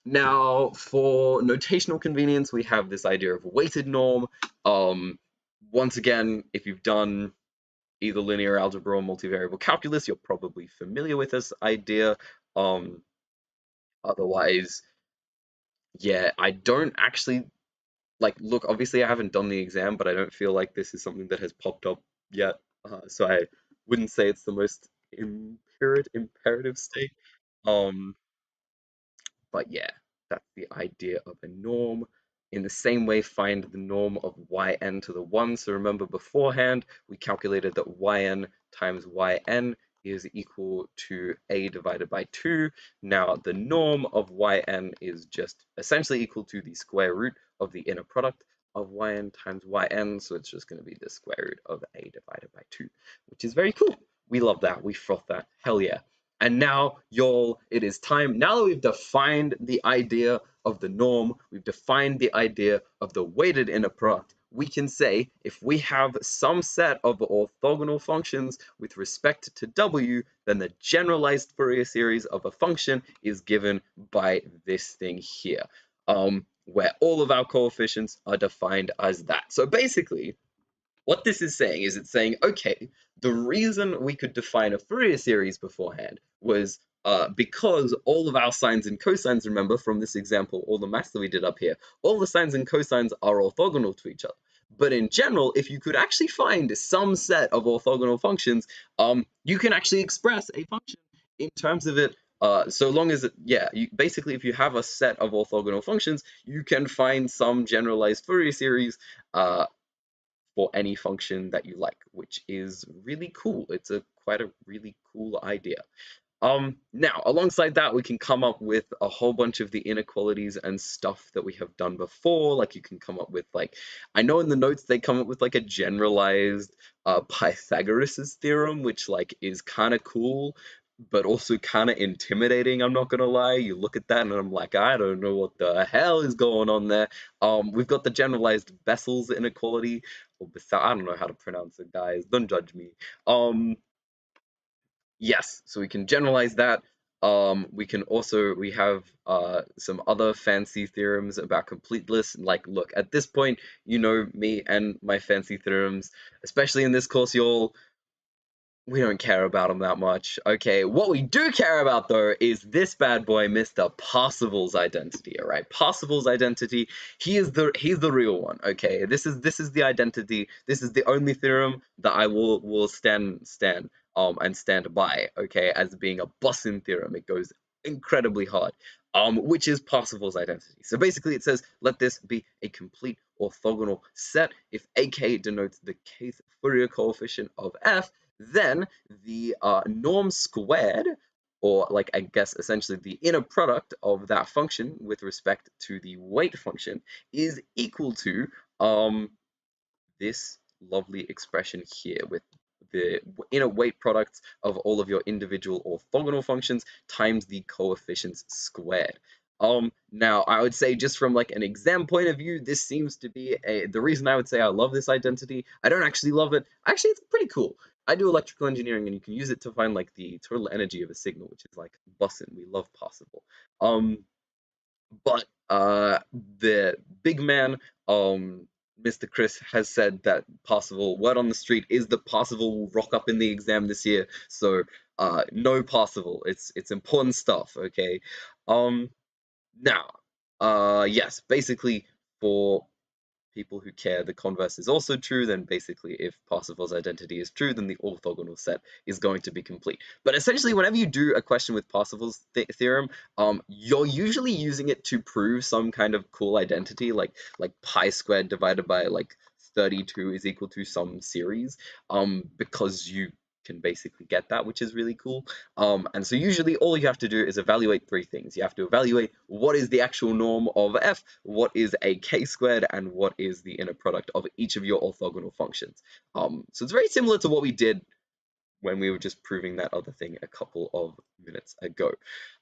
Now, for notational convenience, we have this idea of weighted norm. Once again, if you've done either linear algebra or multivariable calculus, you're probably familiar with this idea. Otherwise, yeah, I don't actually look, obviously I haven't done the exam, but I don't feel like this is something that has popped up yet. So I wouldn't say it's the most imperative state. But yeah, that's the idea of a norm. In the same way, find the norm of yn to the 1. So remember beforehand, we calculated that yn times yn is equal to a divided by 2. Now, the norm of yn is just essentially equal to the square root of the inner product of yn times yn. So it's just going to be the square root of a divided by 2, which is very cool. We love that. We froth that. Hell yeah. And now, y'all, it is time. Now that we've defined the idea of the norm, we've defined the idea of the weighted inner product, we can say if we have some set of orthogonal functions with respect to w, then the generalized Fourier series of a function is given by this thing here, where all of our coefficients are defined as that. So basically, what this is saying is, it's saying, okay, the reason we could define a Fourier series beforehand was because all of our sines and cosines, remember from this example, all the maths that we did up here, all the sines and cosines are orthogonal to each other. But in general, if you could actually find some set of orthogonal functions, you can actually express a function in terms of it so long as basically if you have a set of orthogonal functions, you can find some generalized Fourier series for any function that you like, which is really cool. It's quite a really cool idea. Now, alongside that, we can come up with a whole bunch of the inequalities and stuff that we have done before. Like you can come up with I know in the notes they come up with a generalized Pythagoras theorem, which is kind of cool, but also kind of intimidating. I'm not gonna lie. You look at that and I'm like, I don't know what the hell is going on there. We've got the generalized Bessel's inequality, or I don't know how to pronounce it, guys. Don't judge me. Yes, so we can generalize that. We have some other fancy theorems about completeness. Look, at this point, you know me and my fancy theorems, especially in this course, we don't care about them that much. Okay, what we do care about though is this bad boy, Mr. Parsifal's identity. All right, Parsifal's identity. He's the real one. Okay, this is the identity. This is the only theorem that I will stand by. Okay, as being a bussin' theorem. It goes incredibly hard. Which is Parsifal's identity. So basically, it says let this be a complete orthogonal set if AK denotes the kth Fourier coefficient of f. Then the norm squared, or I guess essentially the inner product of that function with respect to the weight function, is equal to this lovely expression here with the inner weight products of all of your individual orthogonal functions times the coefficients squared. Now I would say just from an exam point of view, this seems to be the reason I would say I love this identity. I don't actually love it. Actually, it's pretty cool. I do electrical engineering and you can use it to find the total energy of a signal, which is bussin'. We love Parsifal. But the big man, Mr. Chris, has said that Parsifal, word on the street is that Parsifal will rock up in the exam this year. So no Parsifal. It's important stuff, okay? Now, yes, basically for people who care the converse is also true, then basically if Parsifal's identity is true, then the orthogonal set is going to be complete. But essentially, whenever you do a question with Parsifal's theorem, you're usually using it to prove some kind of cool identity, like pi squared divided by 32 is equal to some series, because you can basically get that, which is really cool. And so usually all you have to do is evaluate three things. You have to evaluate what is the actual norm of f, what is a k squared, and what is the inner product of each of your orthogonal functions. So it's very similar to what we did when we were just proving that other thing a couple of minutes ago.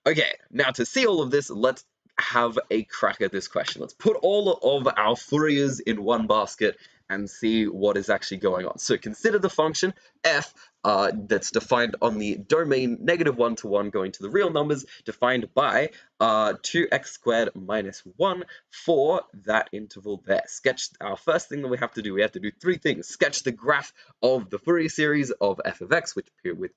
Okay, now to see all of this, let's have a crack at this question. Let's put all of our Fouriers in one basket and see what is actually going on. So consider the function f that's defined on the domain -1 to 1 going to the real numbers, defined by 2x squared minus 1 for that interval there. Our first thing that we have to do three things. Sketch the graph of the Fourier series of f of x, with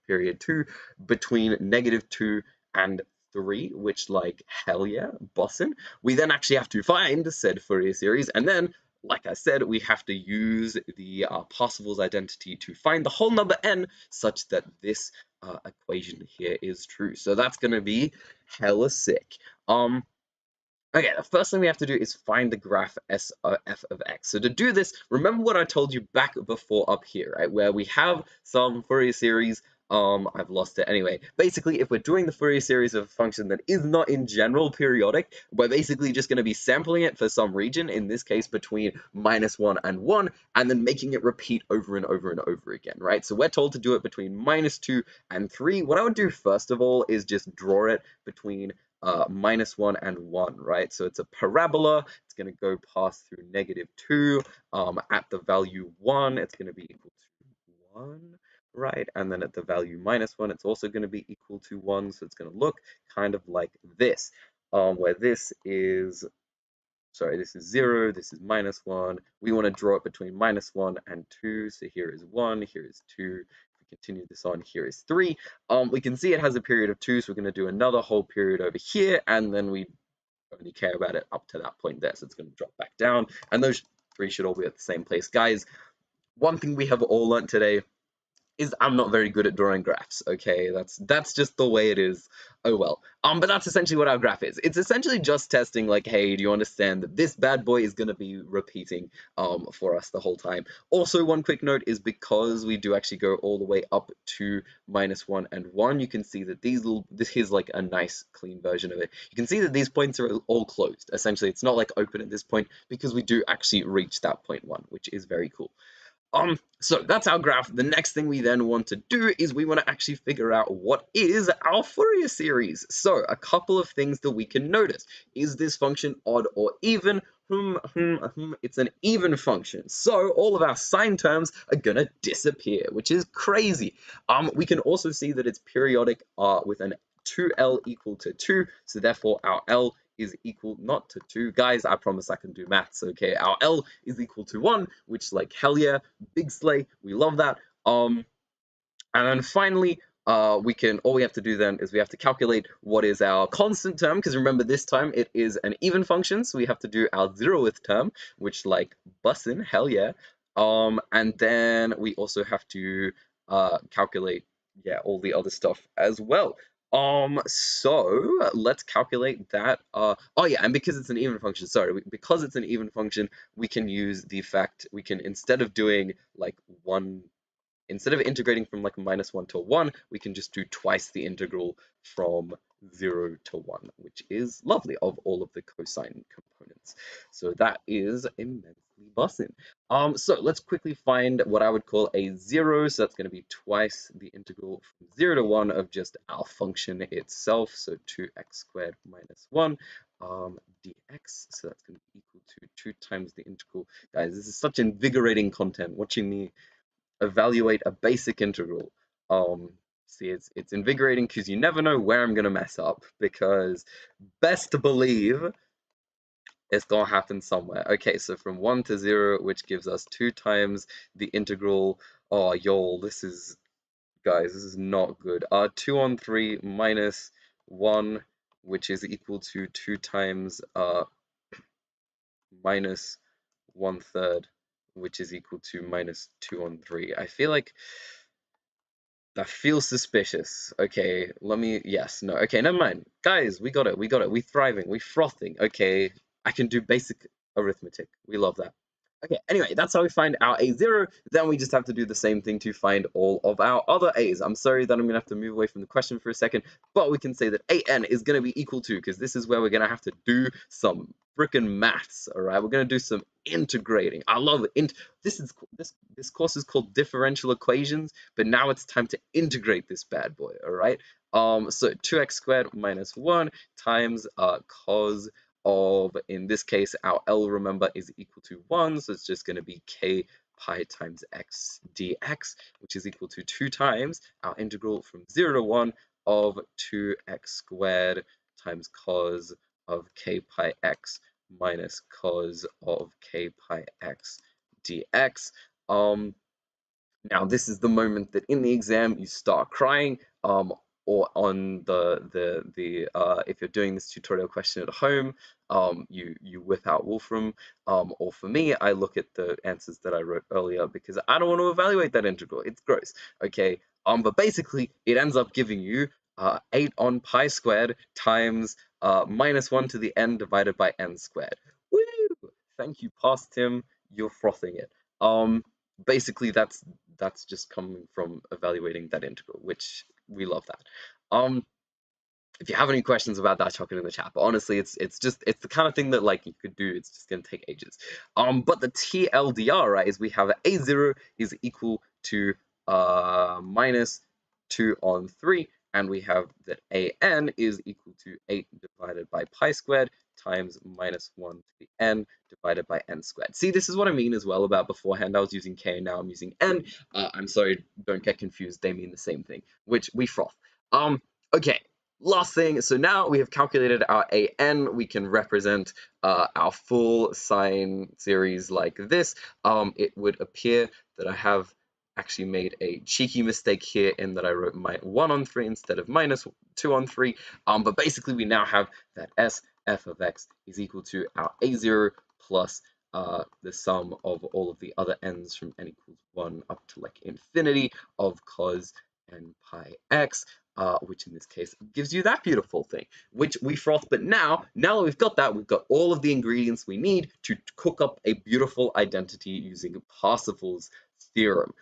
period 2 between -2 and 3, which hell yeah, bussin'. We then actually have to find said Fourier series, and then like I said, we have to use the Parsifal's identity to find the whole number n such that this equation here is true. So that's going to be hella sick. Okay, the first thing we have to do is find the graph f of x. So to do this, remember what I told you back before up here, right? Where we have some Fourier series. I've lost it anyway. Basically, if we're doing the Fourier series of a function that is not in general periodic, we're basically just going to be sampling it for some region, in this case between -1 and 1, and then making it repeat over and over and over again, right? So we're told to do it between -2 and 3. What I would do first of all is just draw it between -1 and 1, right? So it's a parabola. It's going to go past through -2. At the value 1, it's going to be equal to 1, right? And then at the value -1, it's also going to be equal to 1. So it's going to look kind of like this, where this is 0, this is -1. We want to draw it between -1 and 2. So here is 1, here is 2. Continue this on, here is 3. We can see it has a period of 2, so we're going to do another whole period over here, and then we only care about it up to that point there, so it's going to drop back down, and those 3 should all be at the same place. Guys, one thing we have all learned today is I'm not very good at drawing graphs, okay? That's just the way it is. Oh well. But that's essentially what our graph is. It's essentially just testing like, hey, do you understand that this bad boy is gonna be repeating for us the whole time? Also, one quick note is because we do actually go all the way up to -1 and 1, you can see that this is like a nice clean version of it. You can see that these points are all closed. Essentially, it's not like open at this point because we do actually reach that point 1, which is very cool. So that's our graph. The next thing we then want to do is we want to actually figure out what is our Fourier series. So a couple of things that we can notice. Is this function odd or even? It's an even function. So all of our sine terms are gonna disappear, which is crazy. We can also see that it's periodic with an 2L equal to 2. So therefore our L is equal not to 2. Guys, I promise I can do maths, okay? Our L is equal to 1, which, like, hell yeah, big slay, we love that. And then finally, all we have to do then is we have to calculate what is our constant term, because remember this time it is an even function, so we have to do our 0th term, which, like, bussin', hell yeah. And then we also have to calculate, yeah, all the other stuff as well. So let's calculate that. Oh yeah, and because it's an even function, because it's an even function, we can use the fact we can, instead of doing like instead of integrating from like -1 to 1, we can just do twice the integral from 0 to 1, which is lovely, of all of the cosine components. So that is immensely bussin'. So let's quickly find what I would call a 0. So that's going to be twice the integral from 0 to 1 of just our function itself. So 2x squared minus 1 dx. So that's going to be equal to 2 times the integral. Guys, this is such invigorating content, watching me evaluate a basic integral. See, it's invigorating because you never know where I'm gonna mess up, because best to believe it's gonna happen somewhere. Okay, so from 1 to 0, which gives us 2 times the integral. Oh, y'all, guys, this is not good. 2 on 3 minus 1, which is equal to 2 times minus 1/3, which is equal to minus 2 on 3. I feel like that feels suspicious. Okay, yes, no, okay, never mind. Guys, we got it, we thriving, we frothing. Okay, I can do basic arithmetic. We love that. Okay, anyway, that's how we find our A0. Then we just have to do the same thing to find all of our other A's. I'm sorry that I'm gonna have to move away from the question for a second, but we can say that AN is gonna be equal to, because this is where we're gonna have to do some freaking maths, all right? We're gonna do some integrating. I love it. This course is called differential equations, but now it's time to integrate this bad boy, all right? So 2x squared minus 1 times cos of, in this case, our L, remember, is equal to 1, so it's just going to be k pi times x dx, which is equal to 2 times our integral from 0 to 1 of 2x squared times cos of k pi x minus cos of k pi x dx. Now this is the moment that in the exam you start crying, or on if you're doing this tutorial question at home, you whip out Wolfram, or for me, I look at the answers that I wrote earlier because I don't want to evaluate that integral. It's gross. Okay. But basically it ends up giving you 8 on pi squared times -1 to the n divided by n squared. Woo! Thank you, past Tim. You're frothing it. Basically that's just coming from evaluating that integral, which we love that. If you have any questions about that, chuck it in the chat. But honestly, it's the kind of thing that, like, you could do. It's just gonna take ages. But the TLDR, right, is we have A0 is equal to minus 2 on 3, and we have that AN is equal to 8 divided by pi squared times -1 to the n divided by n squared. See, this is what I mean as well about beforehand. I was using k, now I'm using n. I'm sorry, don't get confused. They mean the same thing, which we froth. Okay. Last thing, so now we have calculated our AN, we can represent our full sine series like this. It would appear that I have actually made a cheeky mistake here in that I wrote my 1 on 3 instead of -2 on 3. But basically we now have that S f of x is equal to our A0 plus the sum of all of the other n's from n equals 1 up to like infinity of cos n pi x, which in this case gives you that beautiful thing, which we froth. But now that we've got that, we've got all of the ingredients we need to cook up a beautiful identity using Parsifal's theorem.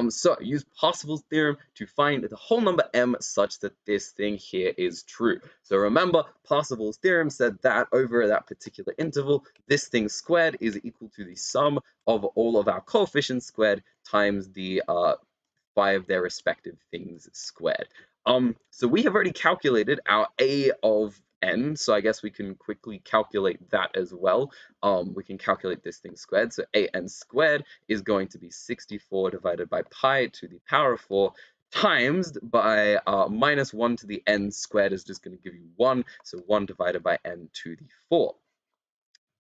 So use Parsifal's theorem to find the whole number m such that this thing here is true. So remember, Parsifal's theorem said that over that particular interval, this thing squared is equal to the sum of all of our coefficients squared times the phi of their respective things squared. So we have already calculated our a of n, so I guess we can quickly calculate that as well. We can calculate this thing squared, so an squared is going to be 64 divided by pi to the power of 4 times by minus 1 to the n squared is just going to give you 1, so 1 divided by n to the 4.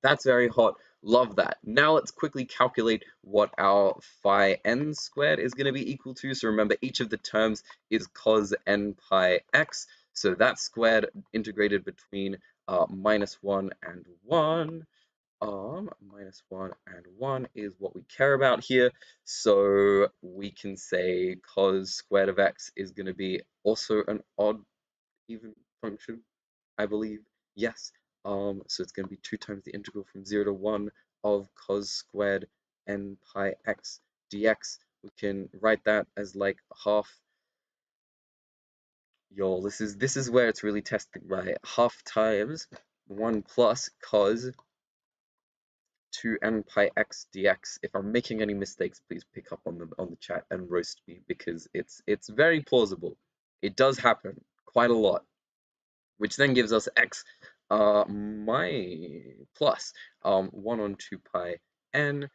That's very hot. Love that. Now let's quickly calculate what our phi n squared is going to be equal to. So remember, each of the terms is cos n pi x. So that squared integrated between minus 1 and 1. Minus 1 and 1 is what we care about here. So we can say cos squared of x is going to be also an odd even function, I believe. Yes. So it's going to be 2 times the integral from 0 to 1 of cos squared n pi x dx. We can write that as like half. Yo, this is where it's really testing, right? Half times 1 plus cos 2n pi x dx. If I'm making any mistakes, please pick up on the chat and roast me, because it's very plausible. It does happen quite a lot, which then gives us x plus 1 on 2 pi n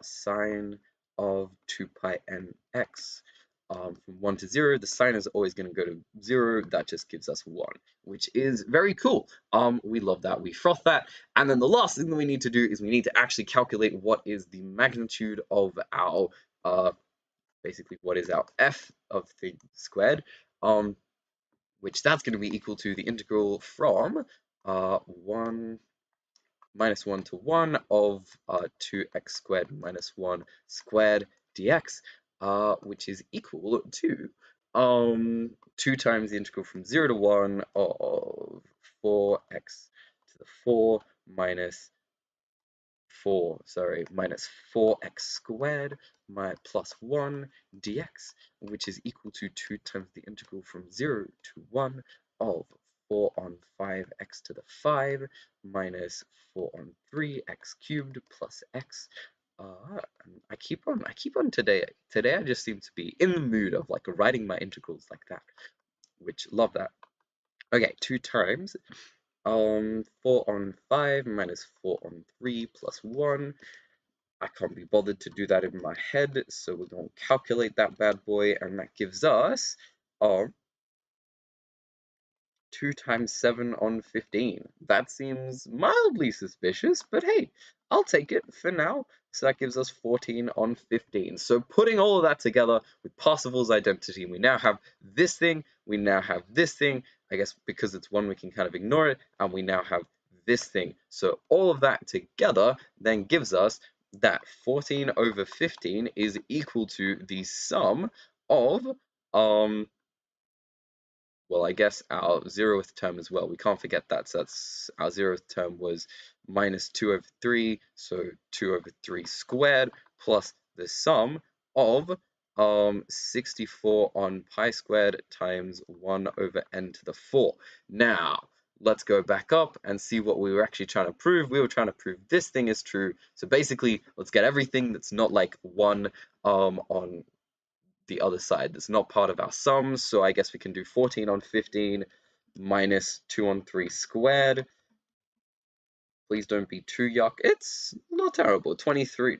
sine of 2 pi n x. From 1 to 0, the sign is always going to go to 0. That just gives us 1, which is very cool. We love that. We froth that. And then the last thing that we need to do is we need to actually calculate what is the magnitude of our, basically what is our f of things squared. Which that's going to be equal to the integral from 1 minus 1 to 1 of 2x squared minus 1 squared dx, which is equal to 2 times the integral from 0 to 1 of 4x to the 4 minus 4x squared plus 1 dx, which is equal to 2 times the integral from 0 to 1 of 4 on 5x to the 5 minus 4 on 3x cubed plus x. I keep on today. Today I just seem to be in the mood of like writing my integrals like that, which love that. Okay, 2 times 4 on 5 minus 4 on 3 plus 1. I can't be bothered to do that in my head, so we're going to calculate that bad boy, and that gives us 2 times 7 on 15. That seems mildly suspicious, but hey, I'll take it for now. So that gives us 14 on 15. So putting all of that together with Parsifal's identity, we now have this thing, we now have this thing. I guess because it's 1, we can kind of ignore it, and we now have this thing. So all of that together then gives us that 14 over 15 is equal to the sum of, well, I guess our 0th term as well. We can't forget that. So that's our 0th term was minus 2 over 3, so 2 over 3 squared plus the sum of 64 on pi squared times 1 over n to the 4. Now, let's go back up and see what we were actually trying to prove. We were trying to prove this thing is true. So basically, let's get everything that's not like 1 on the other side that's not part of our sums. So I guess we can do 14 on 15 minus 2 on 3 squared. Please don't be too yuck. It's not terrible. 22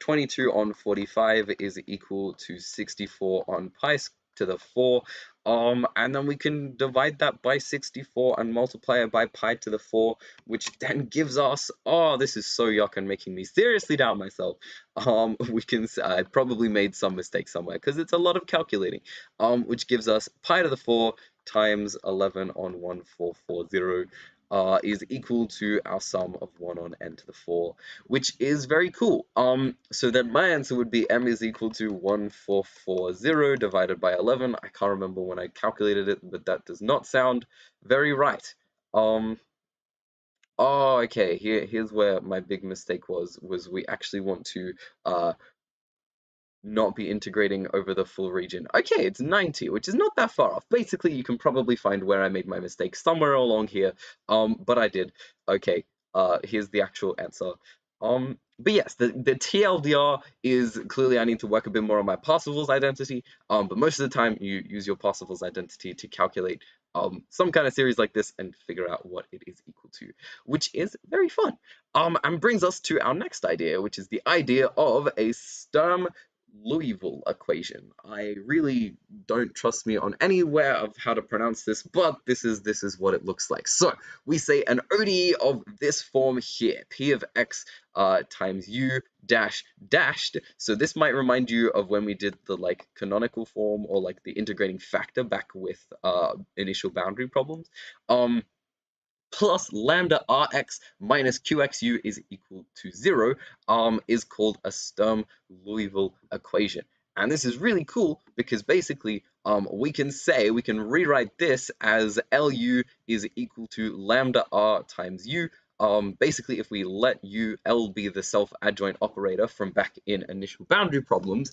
on 45 is equal to 64 on pi to the 4. And then we can divide that by 64 and multiply it by pi to the 4, which then gives us, oh, this is so yuck and making me seriously doubt myself. We can, I probably made some mistake somewhere because it's a lot of calculating, which gives us pi to the 4 times 11 on 1440, is equal to our sum of 1 on n to the 4, which is very cool. So then my answer would be m is equal to 1440 divided by 11. I can't remember when I calculated it, but that does not sound very right. Oh, okay, here's where my big mistake was we actually want to not be integrating over the full region. Okay, it's 90, which is not that far off. Basically, you can probably find where I made my mistake somewhere along here, but I did. Okay, here's the actual answer. But yes, the TLDR is clearly I need to work a bit more on my Parsifal's identity, but most of the time you use your Parsifal's identity to calculate some kind of series like this and figure out what it is equal to, which is very fun. And brings us to our next idea, which is the idea of a Sturm-Liouville equation. I really don't trust me on anywhere of how to pronounce this, but this is what it looks like. So we say an ODE of this form here, P of x times u dash dashed. So this might remind you of when we did the like canonical form or like the integrating factor back with initial boundary problems. Plus lambda rx minus qxu is equal to 0 is called a Sturm-Liouville equation. And this is really cool because basically we can rewrite this as Lu is equal to lambda r times u. Basically, if we let L be the self-adjoint operator from back in initial boundary problems,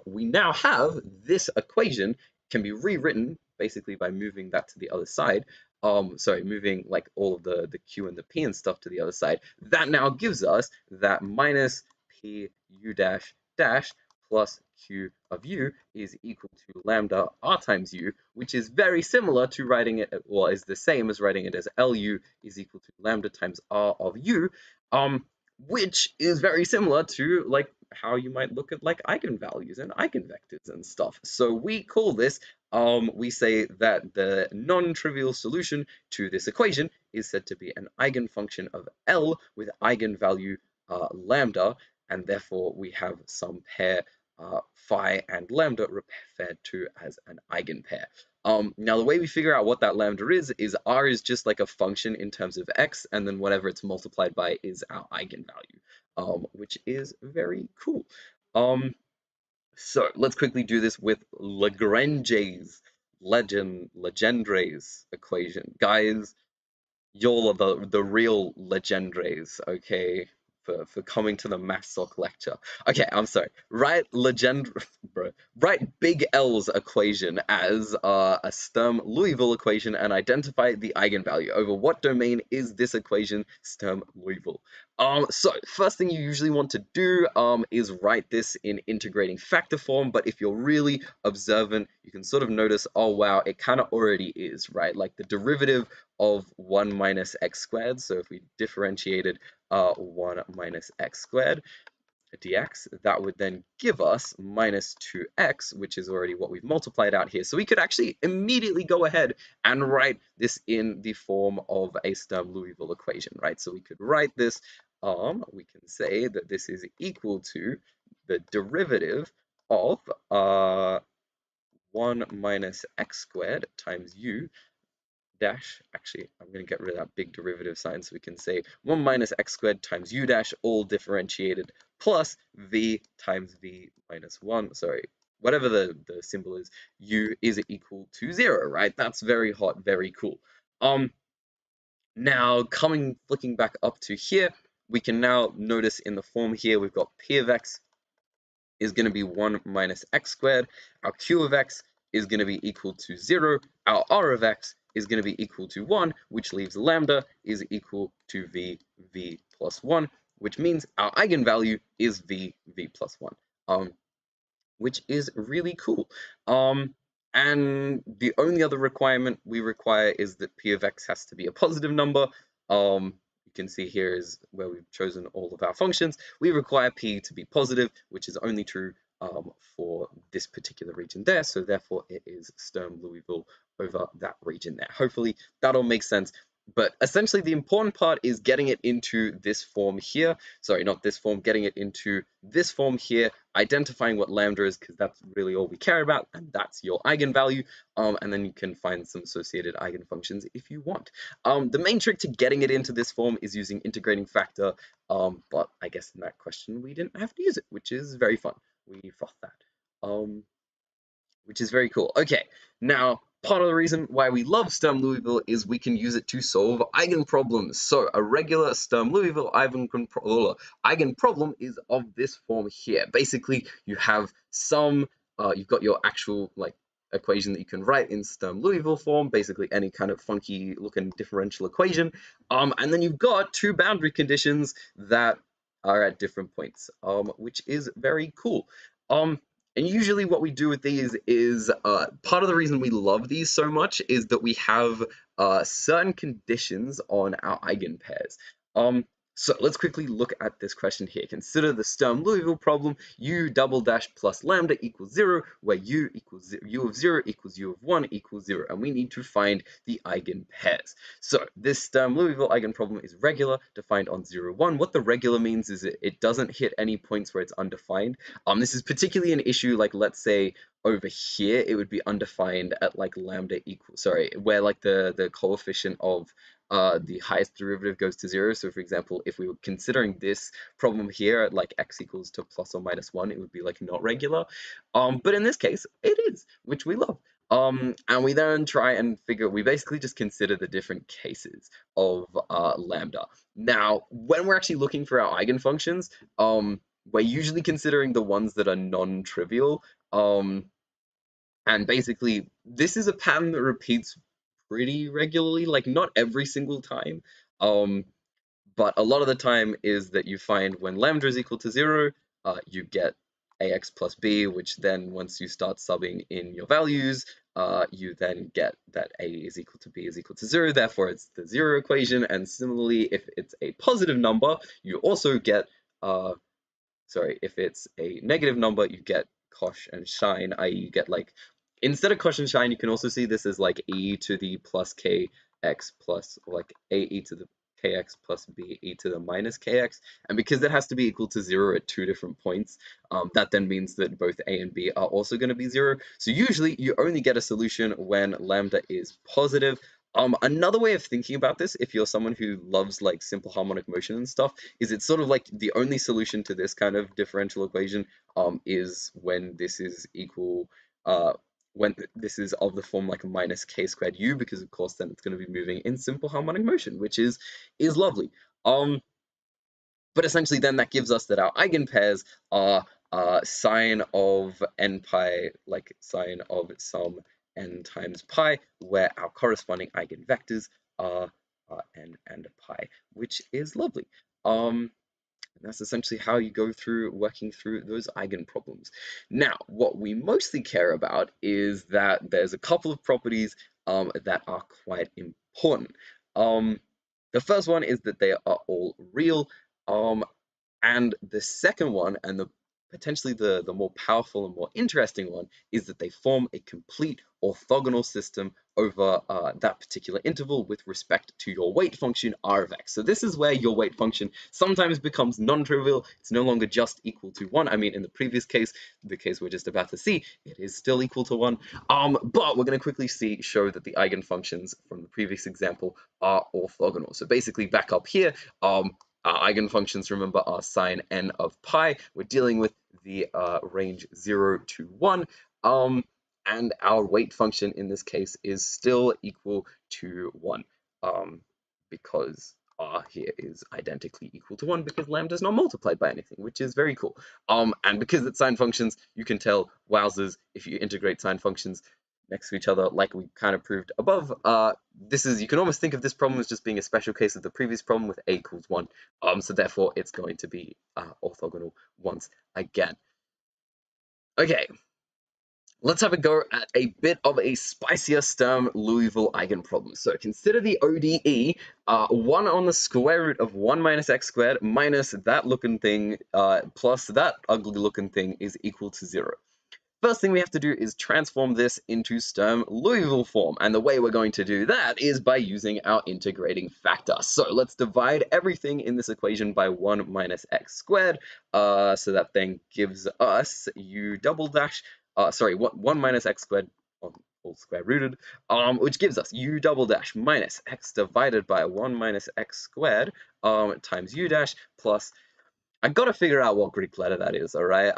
we now have this equation can be rewritten basically by moving that to the other side. Moving like all of the q and the p and stuff to the other side. That now gives us that minus p u dash dash plus q of u is equal to lambda r times u, which is very similar to writing it, well, is the same as writing it as Lu is equal to lambda times r of u, which is very similar to like how you might look at like eigenvalues and eigenvectors and stuff. So we call this, we say that the non-trivial solution to this equation is said to be an eigenfunction of L with eigenvalue lambda, and therefore we have some pair phi and lambda referred to as an eigenpair. Now the way we figure out what that lambda is r is just like a function in terms of x, and then whatever it's multiplied by is our eigenvalue, which is very cool. So let's quickly do this with Lagrange's Legendre's equation. Guys, y'all are the real Legendres, okay? For coming to the MathSoc lecture. Okay, I'm sorry. Write big L's equation as a Sturm-Liouville equation and identify the eigenvalue. Over what domain is this equation Sturm-Liouville? So first thing you usually want to do is write this in integrating factor form, but if you're really observant, you can sort of notice, oh wow, it kind of already is, right? Like the derivative of 1 minus x squared. So if we differentiated 1 minus x squared dx, that would then give us minus 2x, which is already what we've multiplied out here. So we could actually immediately go ahead and write this in the form of a Sturm-Liouville equation, right? So we could write this, we can say that this is equal to the derivative of 1 minus x squared times u dash, actually, I'm going to get rid of that big derivative sign so we can say 1 minus x squared times u dash, all differentiated, plus v times v minus 1, sorry, whatever the symbol is, u is equal to 0, right? That's very hot, very cool. Now, flicking back up to here, we can now notice in the form here, we've got p of x is going to be 1 minus x squared, our q of x is going to be equal to 0, our r of x is going to be equal to 1, which leaves lambda is equal to v plus 1, which means our eigenvalue is v plus 1, which is really cool. And the only other requirement we require is that p of x has to be a positive number. You can see here is where we've chosen all of our functions. We require p to be positive, which is only true for this particular region there. So therefore it is Sturm-Liouville over that region there. Hopefully that all makes sense. But essentially the important part is getting it into this form here. Sorry, not this form, getting it into this form here, identifying what lambda is, because that's really all we care about, and that's your eigenvalue. And then you can find some associated eigenfunctions if you want. The main trick to getting it into this form is using integrating factor, but I guess in that question we didn't have to use it, which is very fun. We frothed that. Which is very cool. Okay, now part of the reason why we love Sturm-Liouville is we can use it to solve eigenproblems. So a regular Sturm-Liouville eigenproblem is of this form here. Basically, you have some, you've got your actual like equation that you can write in Sturm-Liouville form, basically any kind of funky looking differential equation. And then you've got two boundary conditions that are at different points, which is very cool. And usually what we do with these is, part of the reason we love these so much is that we have certain conditions on our eigenpairs. So let's quickly look at this question here. Consider the Sturm-Liouville problem, u double dash plus lambda equals 0, where u of 0 equals u of 1 equals 0, and we need to find the eigenpairs. So this Sturm-Liouville eigenproblem is regular, defined on 0, 1. What the regular means is it doesn't hit any points where it's undefined. This is particularly an issue, like let's say over here, it would be undefined at like lambda equals, sorry, where like the coefficient of the highest derivative goes to 0. So for example, if we were considering this problem here at like x equals to plus or minus 1, it would be like not regular. But in this case, it is, which we love. And we then try and we basically just consider the different cases of lambda. Now, when we're actually looking for our eigenfunctions, we're usually considering the ones that are non-trivial. And basically, this is a pattern that repeats pretty regularly, like not every single time, but a lot of the time is that you find when lambda is equal to 0, you get ax plus b, which then once you start subbing in your values, you then get that a is equal to b is equal to 0, therefore it's the 0 equation. And similarly, if it's a positive number, you also get, if it's a negative number, you get cosh and shine, i.e. you get like, instead of cosh and shine, you can also see this as like e to the plus kx plus, or like a e to the kx plus b e to the minus kx. And because it has to be equal to 0 at 2 different points, that then means that both a and b are also going to be 0. So usually you only get a solution when lambda is positive. Another way of thinking about this, if you're someone who loves like simple harmonic motion and stuff, is it's sort of like the only solution to this kind of differential equation is when this is equal, when this is of the form like minus k squared u, because of course then it's going to be moving in simple harmonic motion, which is lovely. But essentially then that gives us that our eigenpairs are sine of n pi, like sine of some n times pi, where our corresponding eigenvectors are n and pi, which is lovely. And that's essentially how you go through working through those eigenproblems. Now, what we mostly care about is that there's a couple of properties that are quite important. The first one is that they are all real, and the second one, and potentially the more powerful and more interesting one, is that they form a complete orthogonal system over that particular interval with respect to your weight function r of x. So this is where your weight function sometimes becomes non-trivial. It's no longer just equal to 1. I mean, in the previous case, the case we're just about to see, it is still equal to 1. But we're going to quickly show that the eigenfunctions from the previous example are orthogonal. So basically back up here, our eigenfunctions, remember, are sine n of pi. We're dealing with the range 0 to 1. And our weight function in this case is still equal to 1, because r here is identically equal to 1 because lambda is not multiplied by anything, which is very cool. And because it's sine functions, you can tell, wowzers, if you integrate sine functions next to each other, like we kind of proved above, you can almost think of this problem as just being a special case of the previous problem with a equals 1. So therefore it's going to be orthogonal once again. Okay, let's have a go at a bit of a spicier Sturm-Liouville eigenproblem. So consider the ODE, 1 on the square root of 1 minus x squared minus that looking thing plus that ugly looking thing is equal to 0. first thing we have to do is transform this into Sturm-Liouville form. And the way we're going to do that is by using our integrating factor. So let's divide everything in this equation by 1 minus x squared. So that then gives us u double dash, 1 minus x squared all square rooted, which gives us u double dash minus x divided by 1 minus x squared times u dash plus, I gotta figure out what Greek letter that is, all right?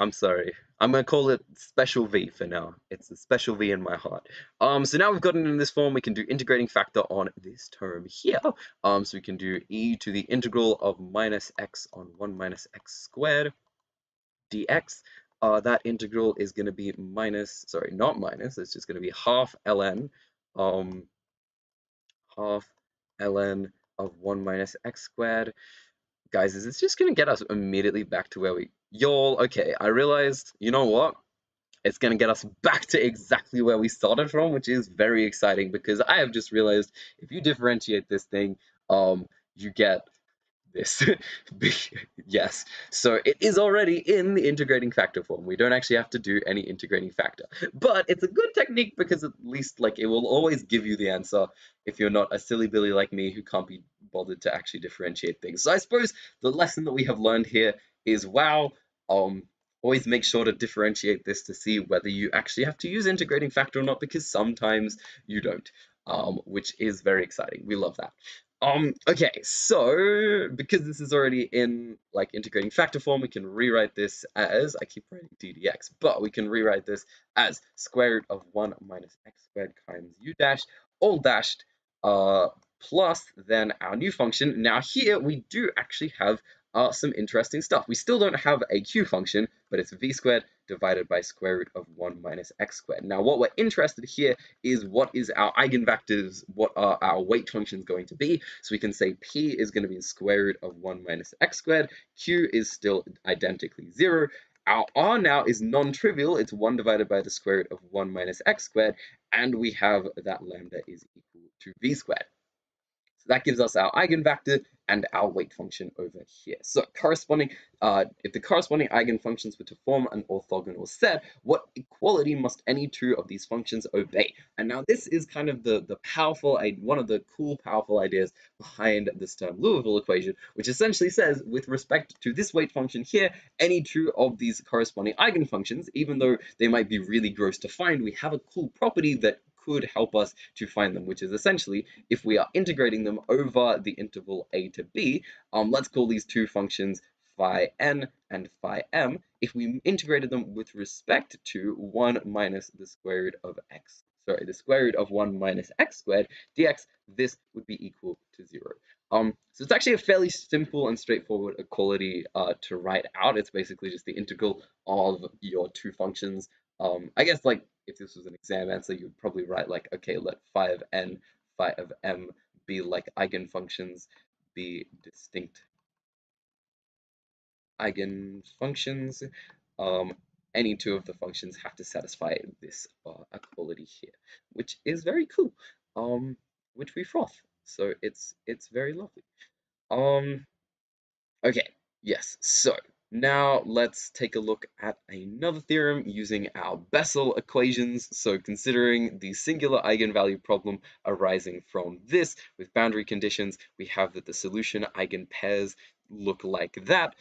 I'm sorry. I'm gonna call it special V for now. It's a special V in my heart. So now we've gotten in this form, we can do integrating factor on this term here. So we can do e to the integral of minus x on 1 minus x squared dx. That integral is gonna be not minus, it's just gonna be half ln, half ln of 1 minus x squared. Guys, is this just gonna get us immediately back to where okay, I realized, you know what? It's gonna get us back to exactly where we started from, which is very exciting because I have just realized if you differentiate this thing, you get this. Yes, so it is already in the integrating factor form. We don't actually have to do any integrating factor, but it's a good technique because at least it will always give you the answer if you're not a silly Billy like me who can't be bothered to actually differentiate things. So I suppose the lesson that we have learned here is, wow, always make sure to differentiate this to see whether you actually have to use integrating factor or not, because sometimes you don't, which is very exciting. We love that. Okay, so because this is already in integrating factor form, we can rewrite this as, I keep writing ddx, but we can rewrite this as square root of 1 minus x squared times u dash, all dashed, plus then our new function. Now here we do actually have some interesting stuff. We still don't have a q function, but it's v squared divided by square root of 1 minus x squared. Now what we're interested here is what is our eigenvectors, what are our weight functions going to be. So we can say p is going to be the square root of 1 minus x squared, q is still identically 0. Our r now is non-trivial, it's 1 divided by the square root of 1 minus x squared, and we have that lambda is equal to v squared. So that gives us our eigenvector and our weight function over here. So if the corresponding eigenfunctions were to form an orthogonal set, what equality must any two of these functions obey? And now this is kind of one of the cool, powerful ideas behind the Sturm-Liouville equation, which essentially says, with respect to this weight function here, any two of these corresponding eigenfunctions, even though they might be really gross to find, we have a cool property that could help us to find them, which is essentially if we are integrating them over the interval a to b, let's call these two functions phi n and phi m. If we integrated them with respect to 1 minus the square root of the square root of 1 minus x squared dx, this would be equal to 0. So it's actually a fairly simple and straightforward equality to write out. It's basically just the integral of your two functions. I guess if this was an exam answer, you'd probably write okay, let phi of n, phi of m be eigenfunctions, be distinct eigenfunctions. Any two of the functions have to satisfy this equality here, which is very cool. Which we froth. So it's very lovely. Okay, yes, so now let's take a look at another theorem using our Bessel equations. So considering the singular eigenvalue problem arising from this with boundary conditions, we have that the solution eigenpairs look like that.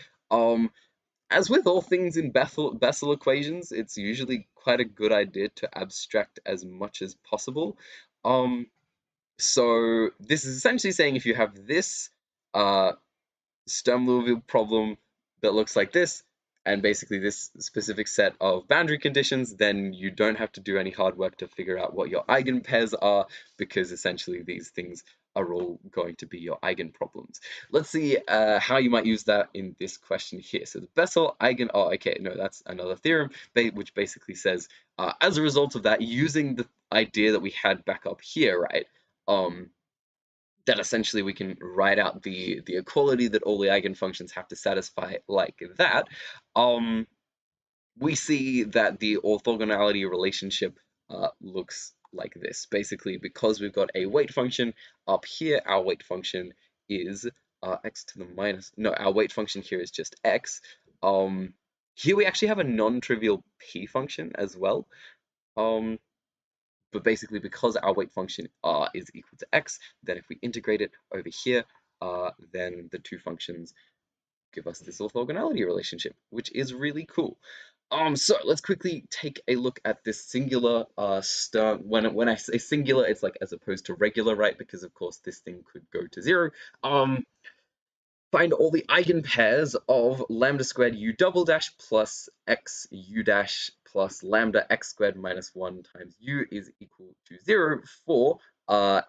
As with all things in Bessel equations, it's usually quite a good idea to abstract as much as possible. So this is essentially saying if you have this Sturm-Liouville problem that looks like this, and basically this specific set of boundary conditions, then you don't have to do any hard work to figure out what your eigenpairs are, because essentially these things are all going to be your eigenproblems. Let's see how you might use that in this question here. So the Bessel that's another theorem, which basically says, as a result of that, using the idea that we had back up here, right, that essentially we can write out the equality that all the eigenfunctions have to satisfy like that. We see that the orthogonality relationship looks like this. Basically, because we've got a weight function up here, our weight function is x to the minus, no, our weight function here is just x. Here we actually have a non-trivial p function as well. But basically, because our weight function is equal to x, then if we integrate it over here, then the two functions give us this orthogonality relationship, which is really cool. So let's quickly take a look at this singular Sturm. When I say singular, it's like as opposed to regular, right? Because of course this thing could go to 0. Find all the eigenpairs of lambda squared u double dash plus x u dash plus lambda x squared minus 1 times u is equal to 0 for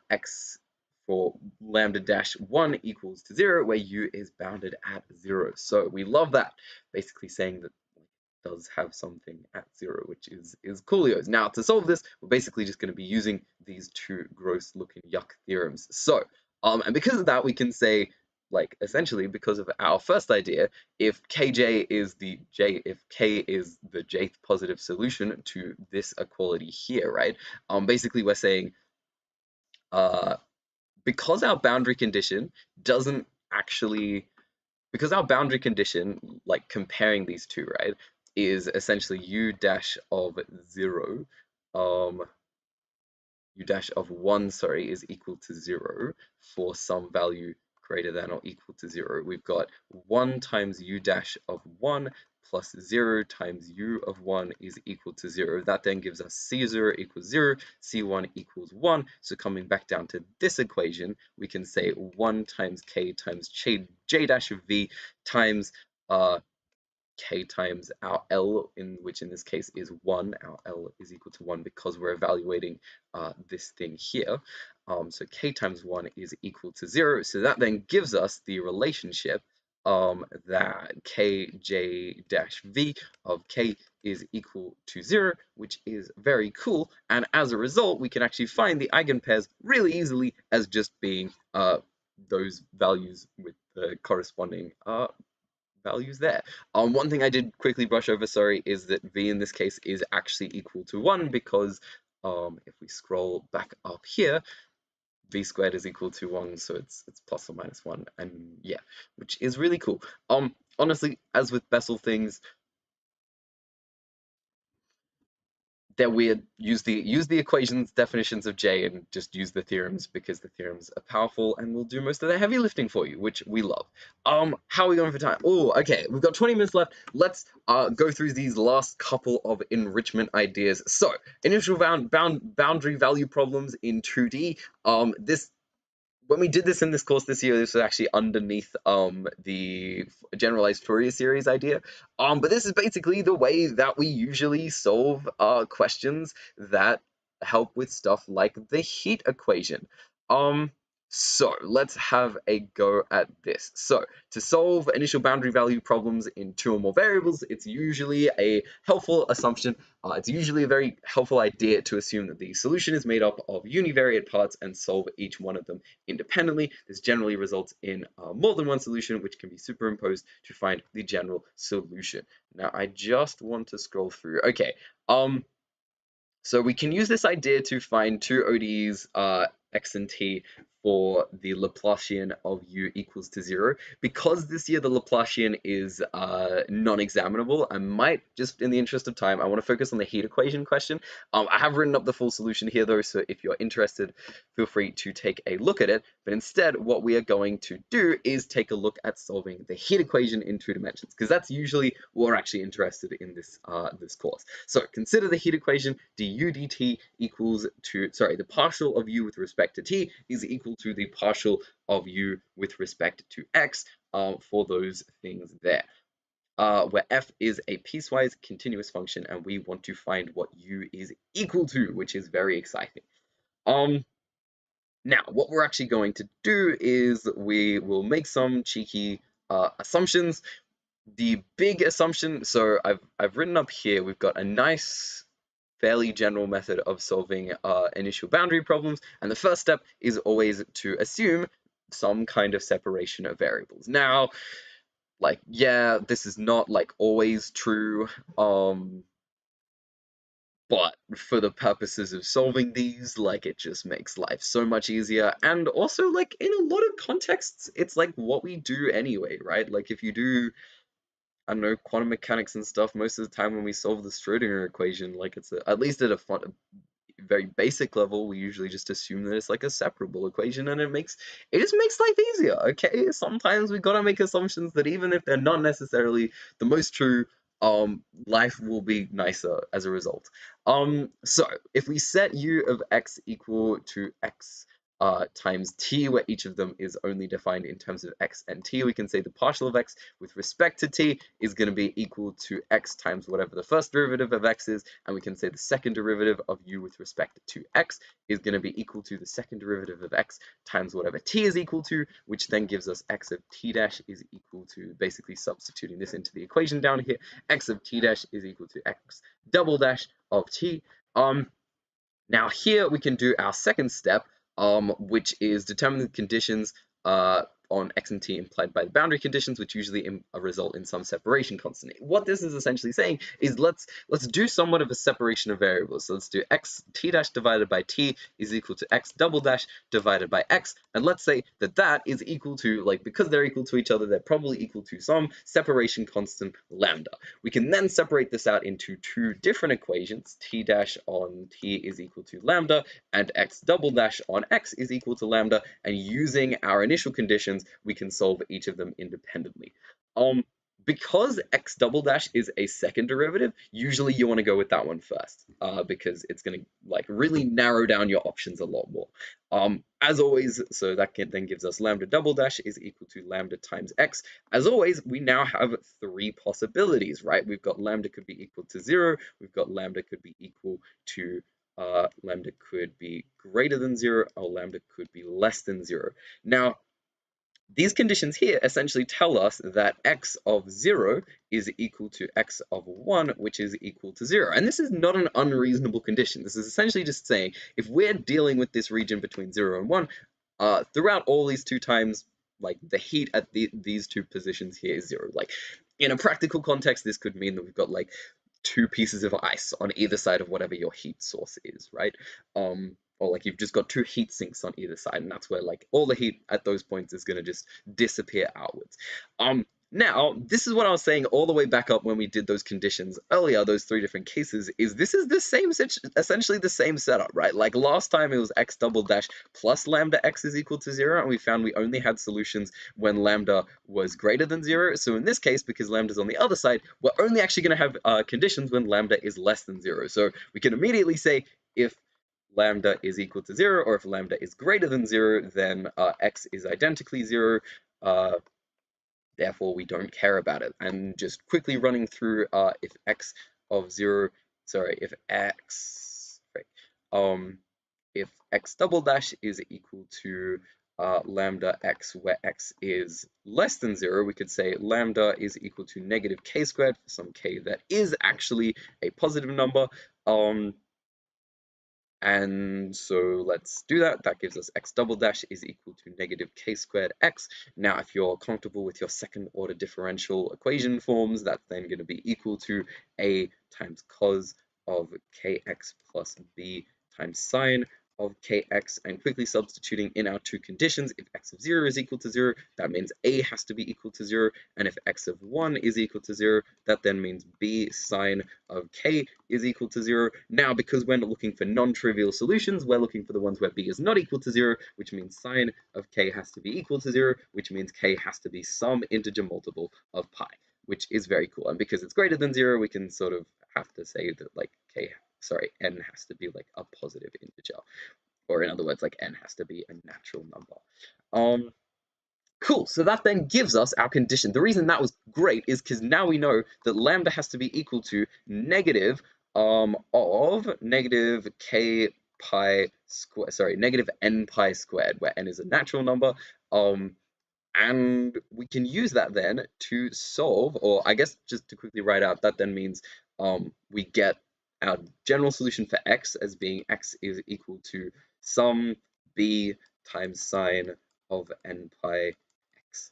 x for lambda dash 1 equals to 0, where u is bounded at 0. So we love that, basically saying that it does have something at 0, which is coolios. Now, to solve this, we're basically just going to be using these two gross-looking yuck theorems. So, and because of that, we can say, like, essentially, because of our first idea, if kj is the if k is the jth positive solution to this equality here, right? Basically, we're saying, because our boundary condition doesn't actually, because our boundary condition, like comparing these two, right, is essentially u dash of 0, u dash of 1, sorry, is equal to 0 for some value greater than or equal to 0. We've got 1 times u dash of 1 plus 0 times u of 1 is equal to 0. That then gives us c0 equals 0, c1 equals 1. So coming back down to this equation, we can say 1 times k times j dash of v times k times our L, which in this case is 1. Our L is equal to 1 because we're evaluating this thing here. So k times 1 is equal to 0. So that then gives us the relationship that kj dash v of k is equal to 0, which is very cool. And as a result, we can actually find the eigenpairs really easily as just being those values with the corresponding values there. One thing I did quickly brush over, sorry, is that v in this case is actually equal to 1 because if we scroll back up here, v squared is equal to 1, so it's plus or minus 1, and yeah, which is really cool. Honestly, as with Bessel things, they're weird. Use the equations, definitions of J, and just use the theorems because the theorems are powerful and will do most of the heavy lifting for you, which we love. How are we going for time? Oh, okay, we've got 20 minutes left. Let's go through these last couple of enrichment ideas. So, initial boundary value problems in 2D. When we did this in this course this year, this was actually underneath the generalized Fourier series idea. But this is basically the way that we usually solve questions that help with stuff like the heat equation. So let's have a go at this. So to solve initial boundary value problems in 2 or more variables, it's usually a helpful assumption. It's usually a very helpful idea to assume that the solution is made up of univariate parts and solve each one of them independently. This generally results in more than one solution, which can be superimposed to find the general solution. Now, I just want to scroll through. Okay, so we can use this idea to find two ODEs, x and t, for the Laplacian of u equals to 0. Because this year the Laplacian is non-examinable, I might, just in the interest of time, I want to focus on the heat equation question. I have written up the full solution here though, so if you're interested, feel free to take a look at it. But instead, what we are going to do is take a look at solving the heat equation in 2 dimensions, because that's usually what we're actually interested in this this course. So consider the heat equation. Du dt equals to, sorry, the partial of u with respect to t is equal to the partial of u with respect to x for those things there. Where f is a piecewise continuous function and we want to find what u is equal to, which is very exciting. Now, what we're actually going to do is we will make some cheeky assumptions. The big assumption, so I've written up here, we've got a nice, fairly general method of solving initial boundary problems, and the first step is always to assume some kind of separation of variables. Now, like, yeah, this is not like always true, but for the purposes of solving these, like, it just makes life so much easier. And also, like, in a lot of contexts, it's like what we do anyway, right? Like, if you do I don't know, quantum mechanics and stuff, most of the time when we solve the Schrödinger equation, like it's at least at a very basic level, we usually just assume that it's like a separable equation, and it just makes life easier. Okay, sometimes we gotta make assumptions that even if they're not necessarily the most true, life will be nicer as a result. So if we set u of x equal to x times t, where each of them is only defined in terms of x and t, we can say the partial of x with respect to t is going to be equal to x times whatever the first derivative of x is, and we can say the second derivative of u with respect to x is going to be equal to the second derivative of x times whatever t is equal to, which then gives us x of t dash is equal to, basically substituting this into the equation down here, x of t dash is equal to x double dash of t. Now here we can do our second step, which is determine the conditions on x and t implied by the boundary conditions, which usually result in some separation constant. What this is essentially saying is let's do somewhat of a separation of variables. So let's do x t dash divided by t is equal to x double dash divided by x, and let's say that that is equal to, like, because they're equal to each other, they're probably equal to some separation constant lambda. We can then separate this out into two different equations, t dash on t is equal to lambda, and x double dash on x is equal to lambda, and using our initial conditions, we can solve each of them independently. Because x double dash is a second derivative, usually you want to go with that one first, because it's going to like really narrow down your options a lot more. As always, so that then gives us lambda double dash is equal to lambda times x. As always, we now have three possibilities, right? We've got lambda could be equal to 0, we've got lambda could be equal to lambda could be greater than 0, or lambda could be less than 0. Now, these conditions here essentially tell us that x of 0 is equal to x of 1, which is equal to 0. And this is not an unreasonable condition. This is essentially just saying if we're dealing with this region between 0 and 1, throughout all these two times, like the heat at these two positions here is 0. Like in a practical context, this could mean that we've got like two pieces of ice on either side of whatever your heat source is, right? Or like you've just got two heat sinks on either side, and that's where like all the heat at those points is going to just disappear outwards. Now, this is what I was saying all the way back up when we did those conditions earlier, those three different cases, is this is the same, essentially the same setup, right? Like last time it was x double dash plus lambda x is equal to 0, and we found we only had solutions when lambda was greater than 0. So in this case, because lambda's on the other side, we're only actually going to have conditions when lambda is less than 0. So we can immediately say if lambda is equal to 0, or if lambda is greater than 0, then x is identically 0. Therefore, we don't care about it. And just quickly running through, if x of 0, sorry, if x, right, if x double dash is equal to lambda x, where x is less than 0, we could say lambda is equal to negative k squared for some k that is actually a positive number. And so let's do that. That gives us x double dash is equal to negative k squared x. Now, if you're comfortable with your second order differential equation forms, that's then going to be equal to a times cos of kx plus b times sine of kx, and quickly substituting in our two conditions. If x of 0 is equal to 0, that means a has to be equal to 0, and if x of 1 is equal to 0, that then means b sine of k is equal to 0. Now, because we're not looking for non-trivial solutions, we're looking for the ones where b is not equal to 0, which means sine of k has to be equal to 0, which means k has to be some integer multiple of pi, which is very cool. And because it's greater than 0, we can sort of have to say that like n has to be like a positive integer, or in other words, like n has to be a natural number. Cool, so that then gives us our condition. The reason that was great is because now we know that lambda has to be equal to negative of negative k pi square, sorry, negative n pi squared, where n is a natural number. And we can use that then to solve, or I guess just to quickly write out, that then means we get our general solution for x as being x is equal to some b times sine of n pi x,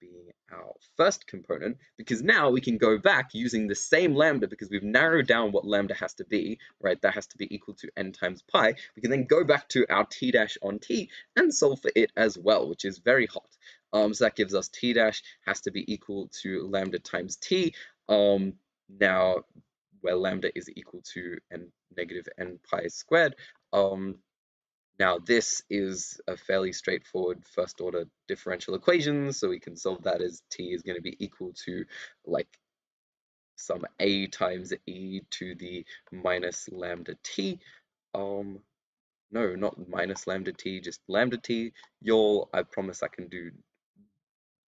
being our first component, because now we can go back using the same lambda, because we've narrowed down what lambda has to be, right? That has to be equal to n times pi. We can then go back to our t dash on t and solve for it as well, which is very hot. So that gives us t dash has to be equal to lambda times t. Now, where lambda is equal to negative n pi squared. Now this is a fairly straightforward first order differential equation, so we can solve that as t is going to be equal to like some a times e to the minus lambda t. No, not minus lambda t, just lambda t. I promise I can do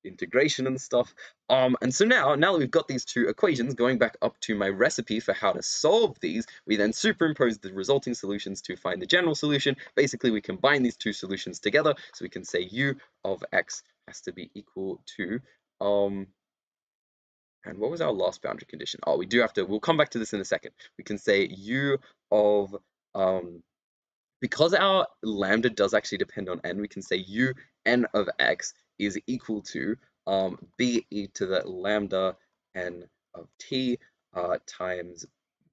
integration and stuff. And so now that we've got these two equations, going back up to my recipe for how to solve these, we then superimpose the resulting solutions to find the general solution. Basically, we combine these two solutions together, so we can say u of x has to be equal to, and what was our last boundary condition? Oh, we do have to, we'll come back to this in a second. We can say u of, because our lambda does actually depend on n, we can say u n of x is equal to b e to the lambda n of t times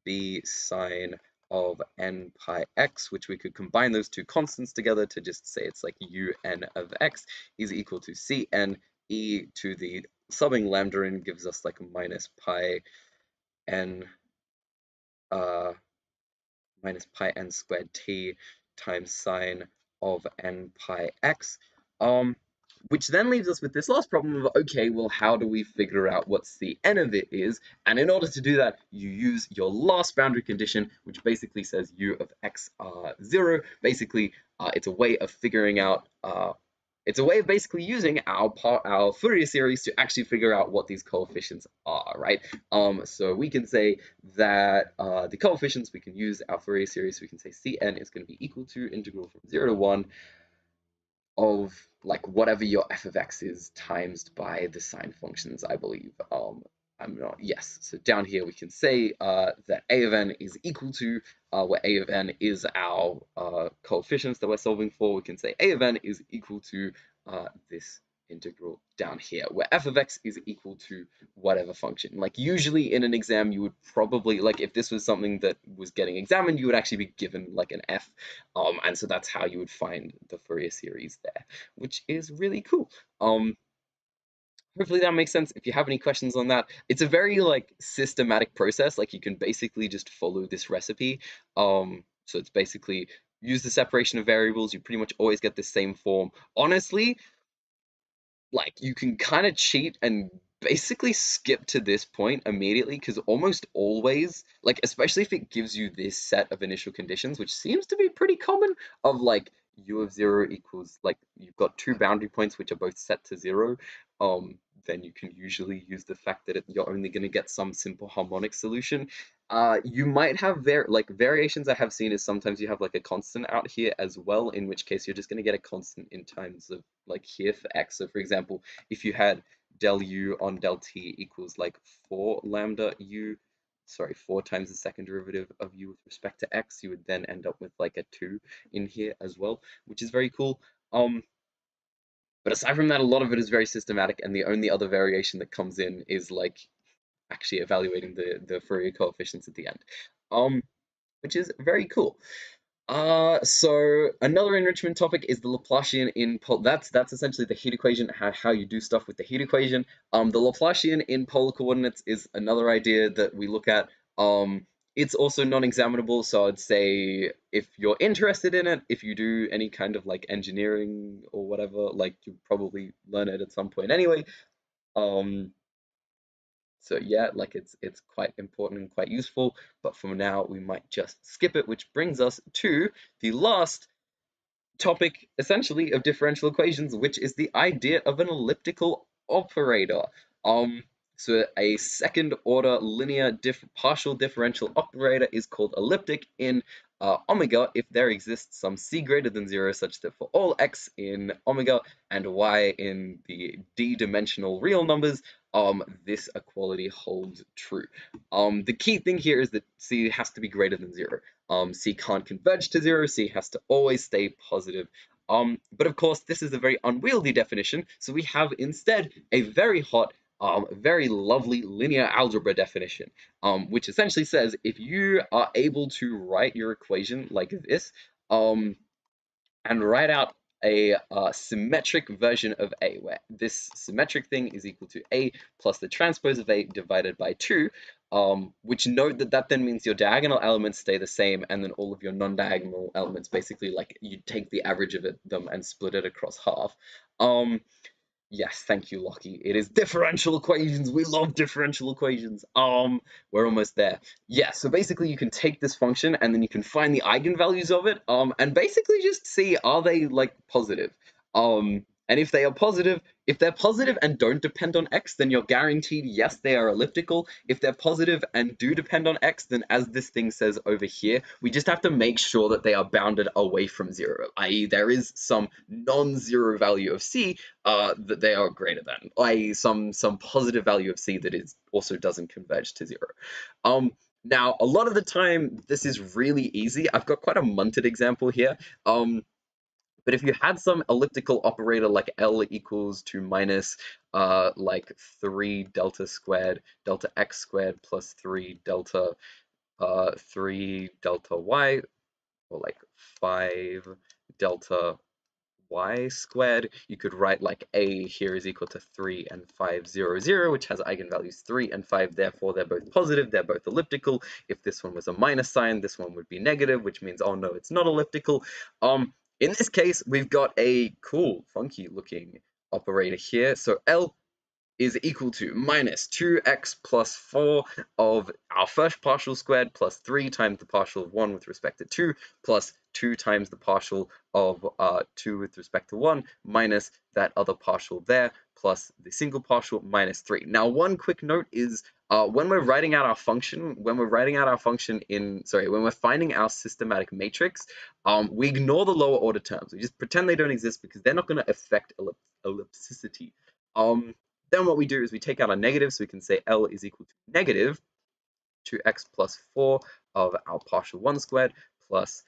b sine of n pi x, which we could combine those two constants together to just say it's like u n of x is equal to c n e to the subbing lambda in gives us like minus pi n minus pi n squared t times sine of n pi x, which then leaves us with this last problem of, okay, well, how do we figure out what's the n of it is? And in order to do that, you use your last boundary condition, which basically says u of x are 0. Basically, it's a way of figuring out it's a way of basically using our Fourier series to actually figure out what these coefficients are, right? So we can say that the coefficients, we can use our Fourier series. We can say Cn is going to be equal to integral from 0 to 1 of like whatever your f of x is times by the sine functions, I believe. I'm not, yes. So down here we can say that a of n is equal to, where a of n is our coefficients that we're solving for, we can say a of n is equal to this integral down here, where f of x is equal to whatever function. Like usually in an exam, you would probably, like if this was something that was getting examined, you would actually be given like an f. And so that's how you would find the Fourier series there, which is really cool. Hopefully that makes sense. If you have any questions on that, it's a very like systematic process. Like you can basically just follow this recipe. So it's basically use the separation of variables. You pretty much always get the same form. Honestly, like you can kind of cheat and basically skip to this point immediately, because almost always, like especially if it gives you this set of initial conditions, which seems to be pretty common, of like u of 0 equals, like you've got two boundary points which are both set to 0, then you can usually use the fact that you're only going to get some simple harmonic solution. You might have variations I have seen is sometimes you have like a constant out here as well, in which case you're just going to get a constant in terms of like here for x. So for example, if you had del u on del t equals like 4 lambda u, sorry, 4 times the second derivative of u with respect to x, you would then end up with like a 2 in here as well, which is very cool. But aside from that, a lot of it is very systematic, and the only other variation that comes in is like actually evaluating the Fourier coefficients at the end, which is very cool. So another enrichment topic is the Laplacian in that's essentially the heat equation, how you do stuff with the heat equation. The Laplacian in polar coordinates is another idea that we look at. It's also non-examinable, so I'd say if you're interested in it, if you do any kind of like engineering or whatever, like you probably learn it at some point anyway. So yeah, like it's quite important and quite useful, but for now we might just skip it, which brings us to the last topic essentially of differential equations, which is the idea of an elliptical operator. So a second order linear partial differential operator is called elliptic in omega if there exists some c greater than 0, such that for all x in omega and y in the d-dimensional real numbers, this equality holds true. The key thing here is that c has to be greater than 0. C can't converge to 0, C has to always stay positive. But of course, this is a very unwieldy definition, so we have instead a very hot, very lovely linear algebra definition, which essentially says if you are able to write your equation like this, and write out a symmetric version of A, where this symmetric thing is equal to A plus the transpose of A divided by 2, which note that then means your diagonal elements stay the same, and then all of your non-diagonal elements, basically, like, you take the average of them and split it across half. Yes, thank you, Lockie. It is differential equations. We love differential equations. We're almost there. Yeah, so basically you can take this function and then you can find the eigenvalues of it, and basically just see, are they like positive? And if they are positive, if they're positive and don't depend on x, then you're guaranteed, yes, they are elliptical. If they're positive and do depend on x, then as this thing says over here, we just have to make sure that they are bounded away from 0, i.e. there is some non-zero value of c that they are greater than, i.e. some positive value of c that is also doesn't converge to 0. Now, a lot of the time, this is really easy. I've got quite a munted example here. But if you had some elliptical operator like L equals to minus like 3 delta squared, delta x squared plus 3 delta y, or like 5 delta y squared, you could write like A here is equal to 3 and 5, 0, 0, which has eigenvalues 3 and 5. Therefore, they're both positive, they're both elliptical. If this one was a minus sign, this one would be negative, which means, oh no, it's not elliptical. In this case, we've got a cool, funky looking operator here. So L is equal to minus 2x plus 4 of our first partial squared plus 3 times the partial of 1 with respect to 2 plus 2 times the partial of 2 with respect to 1 minus that other partial there plus the single partial minus 3. Now, one quick note is when we're writing out our function, when we're finding our systematic matrix, we ignore the lower order terms. We just pretend they don't exist because they're not going to affect ellipticity. Then what we do is we take out our negatives, so we can say L is equal to negative 2x plus 4 of our partial 1 squared plus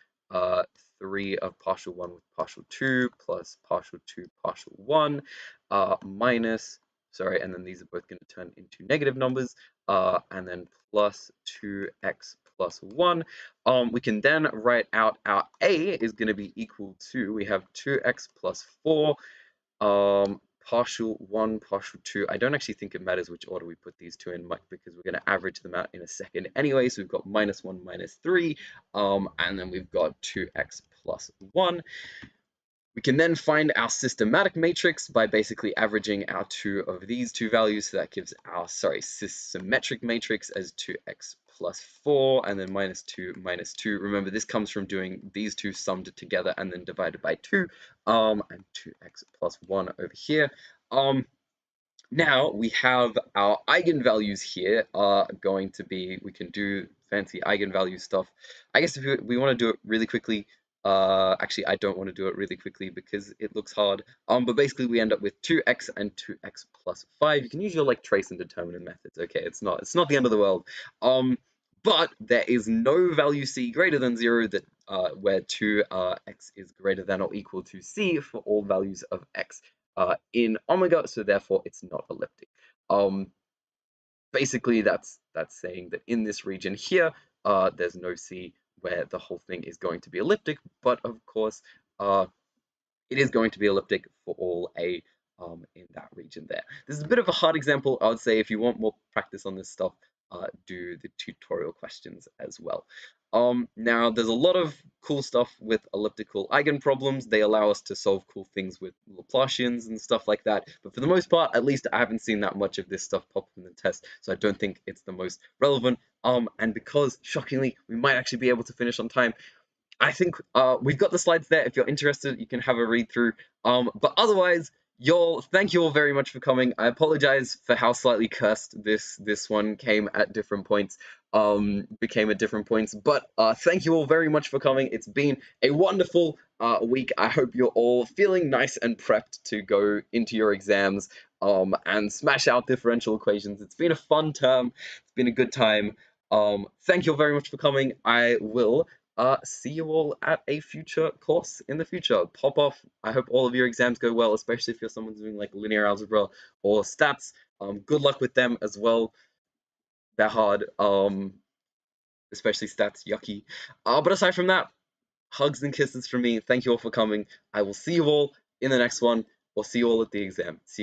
3 of partial 1 with partial 2 plus partial 2 partial 1 minus, sorry, and then these are both going to turn into negative numbers, and then plus 2x plus 1. We can then write out our A is going to be equal to, we have 2x plus 4, partial 1, partial 2. I don't actually think it matters which order we put these two in, because we're going to average them out in a second anyway. So we've got minus 1, minus 3, and then we've got 2x plus 1. We can then find our systematic matrix by basically averaging our two of these two values. So that gives our, symmetric matrix as 2x plus 4, and then minus 2, minus 2. Remember, this comes from doing these two summed together and then divided by 2, and 2x plus 1 over here. Now we have our eigenvalues here are going to be, we can do fancy eigenvalue stuff. I guess if we want to do it really quickly, actually I don't want to do it really quickly because it looks hard. But basically we end up with 2x and 2x plus 5. You can use your like trace and determinant methods. Okay, it's not the end of the world. But there is no value c greater than 0 that where 2x is greater than or equal to c for all values of x in omega, so therefore it's not elliptic. Basically that's saying that in this region here, there's no c where the whole thing is going to be elliptic, but of course it is going to be elliptic for all a in that region there. This is a bit of a hard example. I would say if you want more practice on this stuff, do the tutorial questions as well. Now, there's a lot of cool stuff with elliptical eigenproblems. They allow us to solve cool things with Laplacians and stuff like that. But for the most part, at least I haven't seen that much of this stuff pop up in the test, so I don't think it's the most relevant. And because, shockingly, we might actually be able to finish on time, I think we've got the slides there. If you're interested, you can have a read through. But otherwise, thank you all very much for coming. I apologize for how slightly cursed this one came at different points, became at different points. But thank you all very much for coming. It's been a wonderful week. I hope you're all feeling nice and prepped to go into your exams and smash out differential equations. It's been a fun term. It's been a good time. Thank you all very much for coming. I will see you all at a future course in the future. Pop off. I hope all of your exams go well, especially if you're someone doing like linear algebra or stats. Good luck with them as well. They're hard, especially stats, yucky. But aside from that, hugs and kisses from me. Thank you all for coming. I will see you all in the next one, or see you all at the exam. See you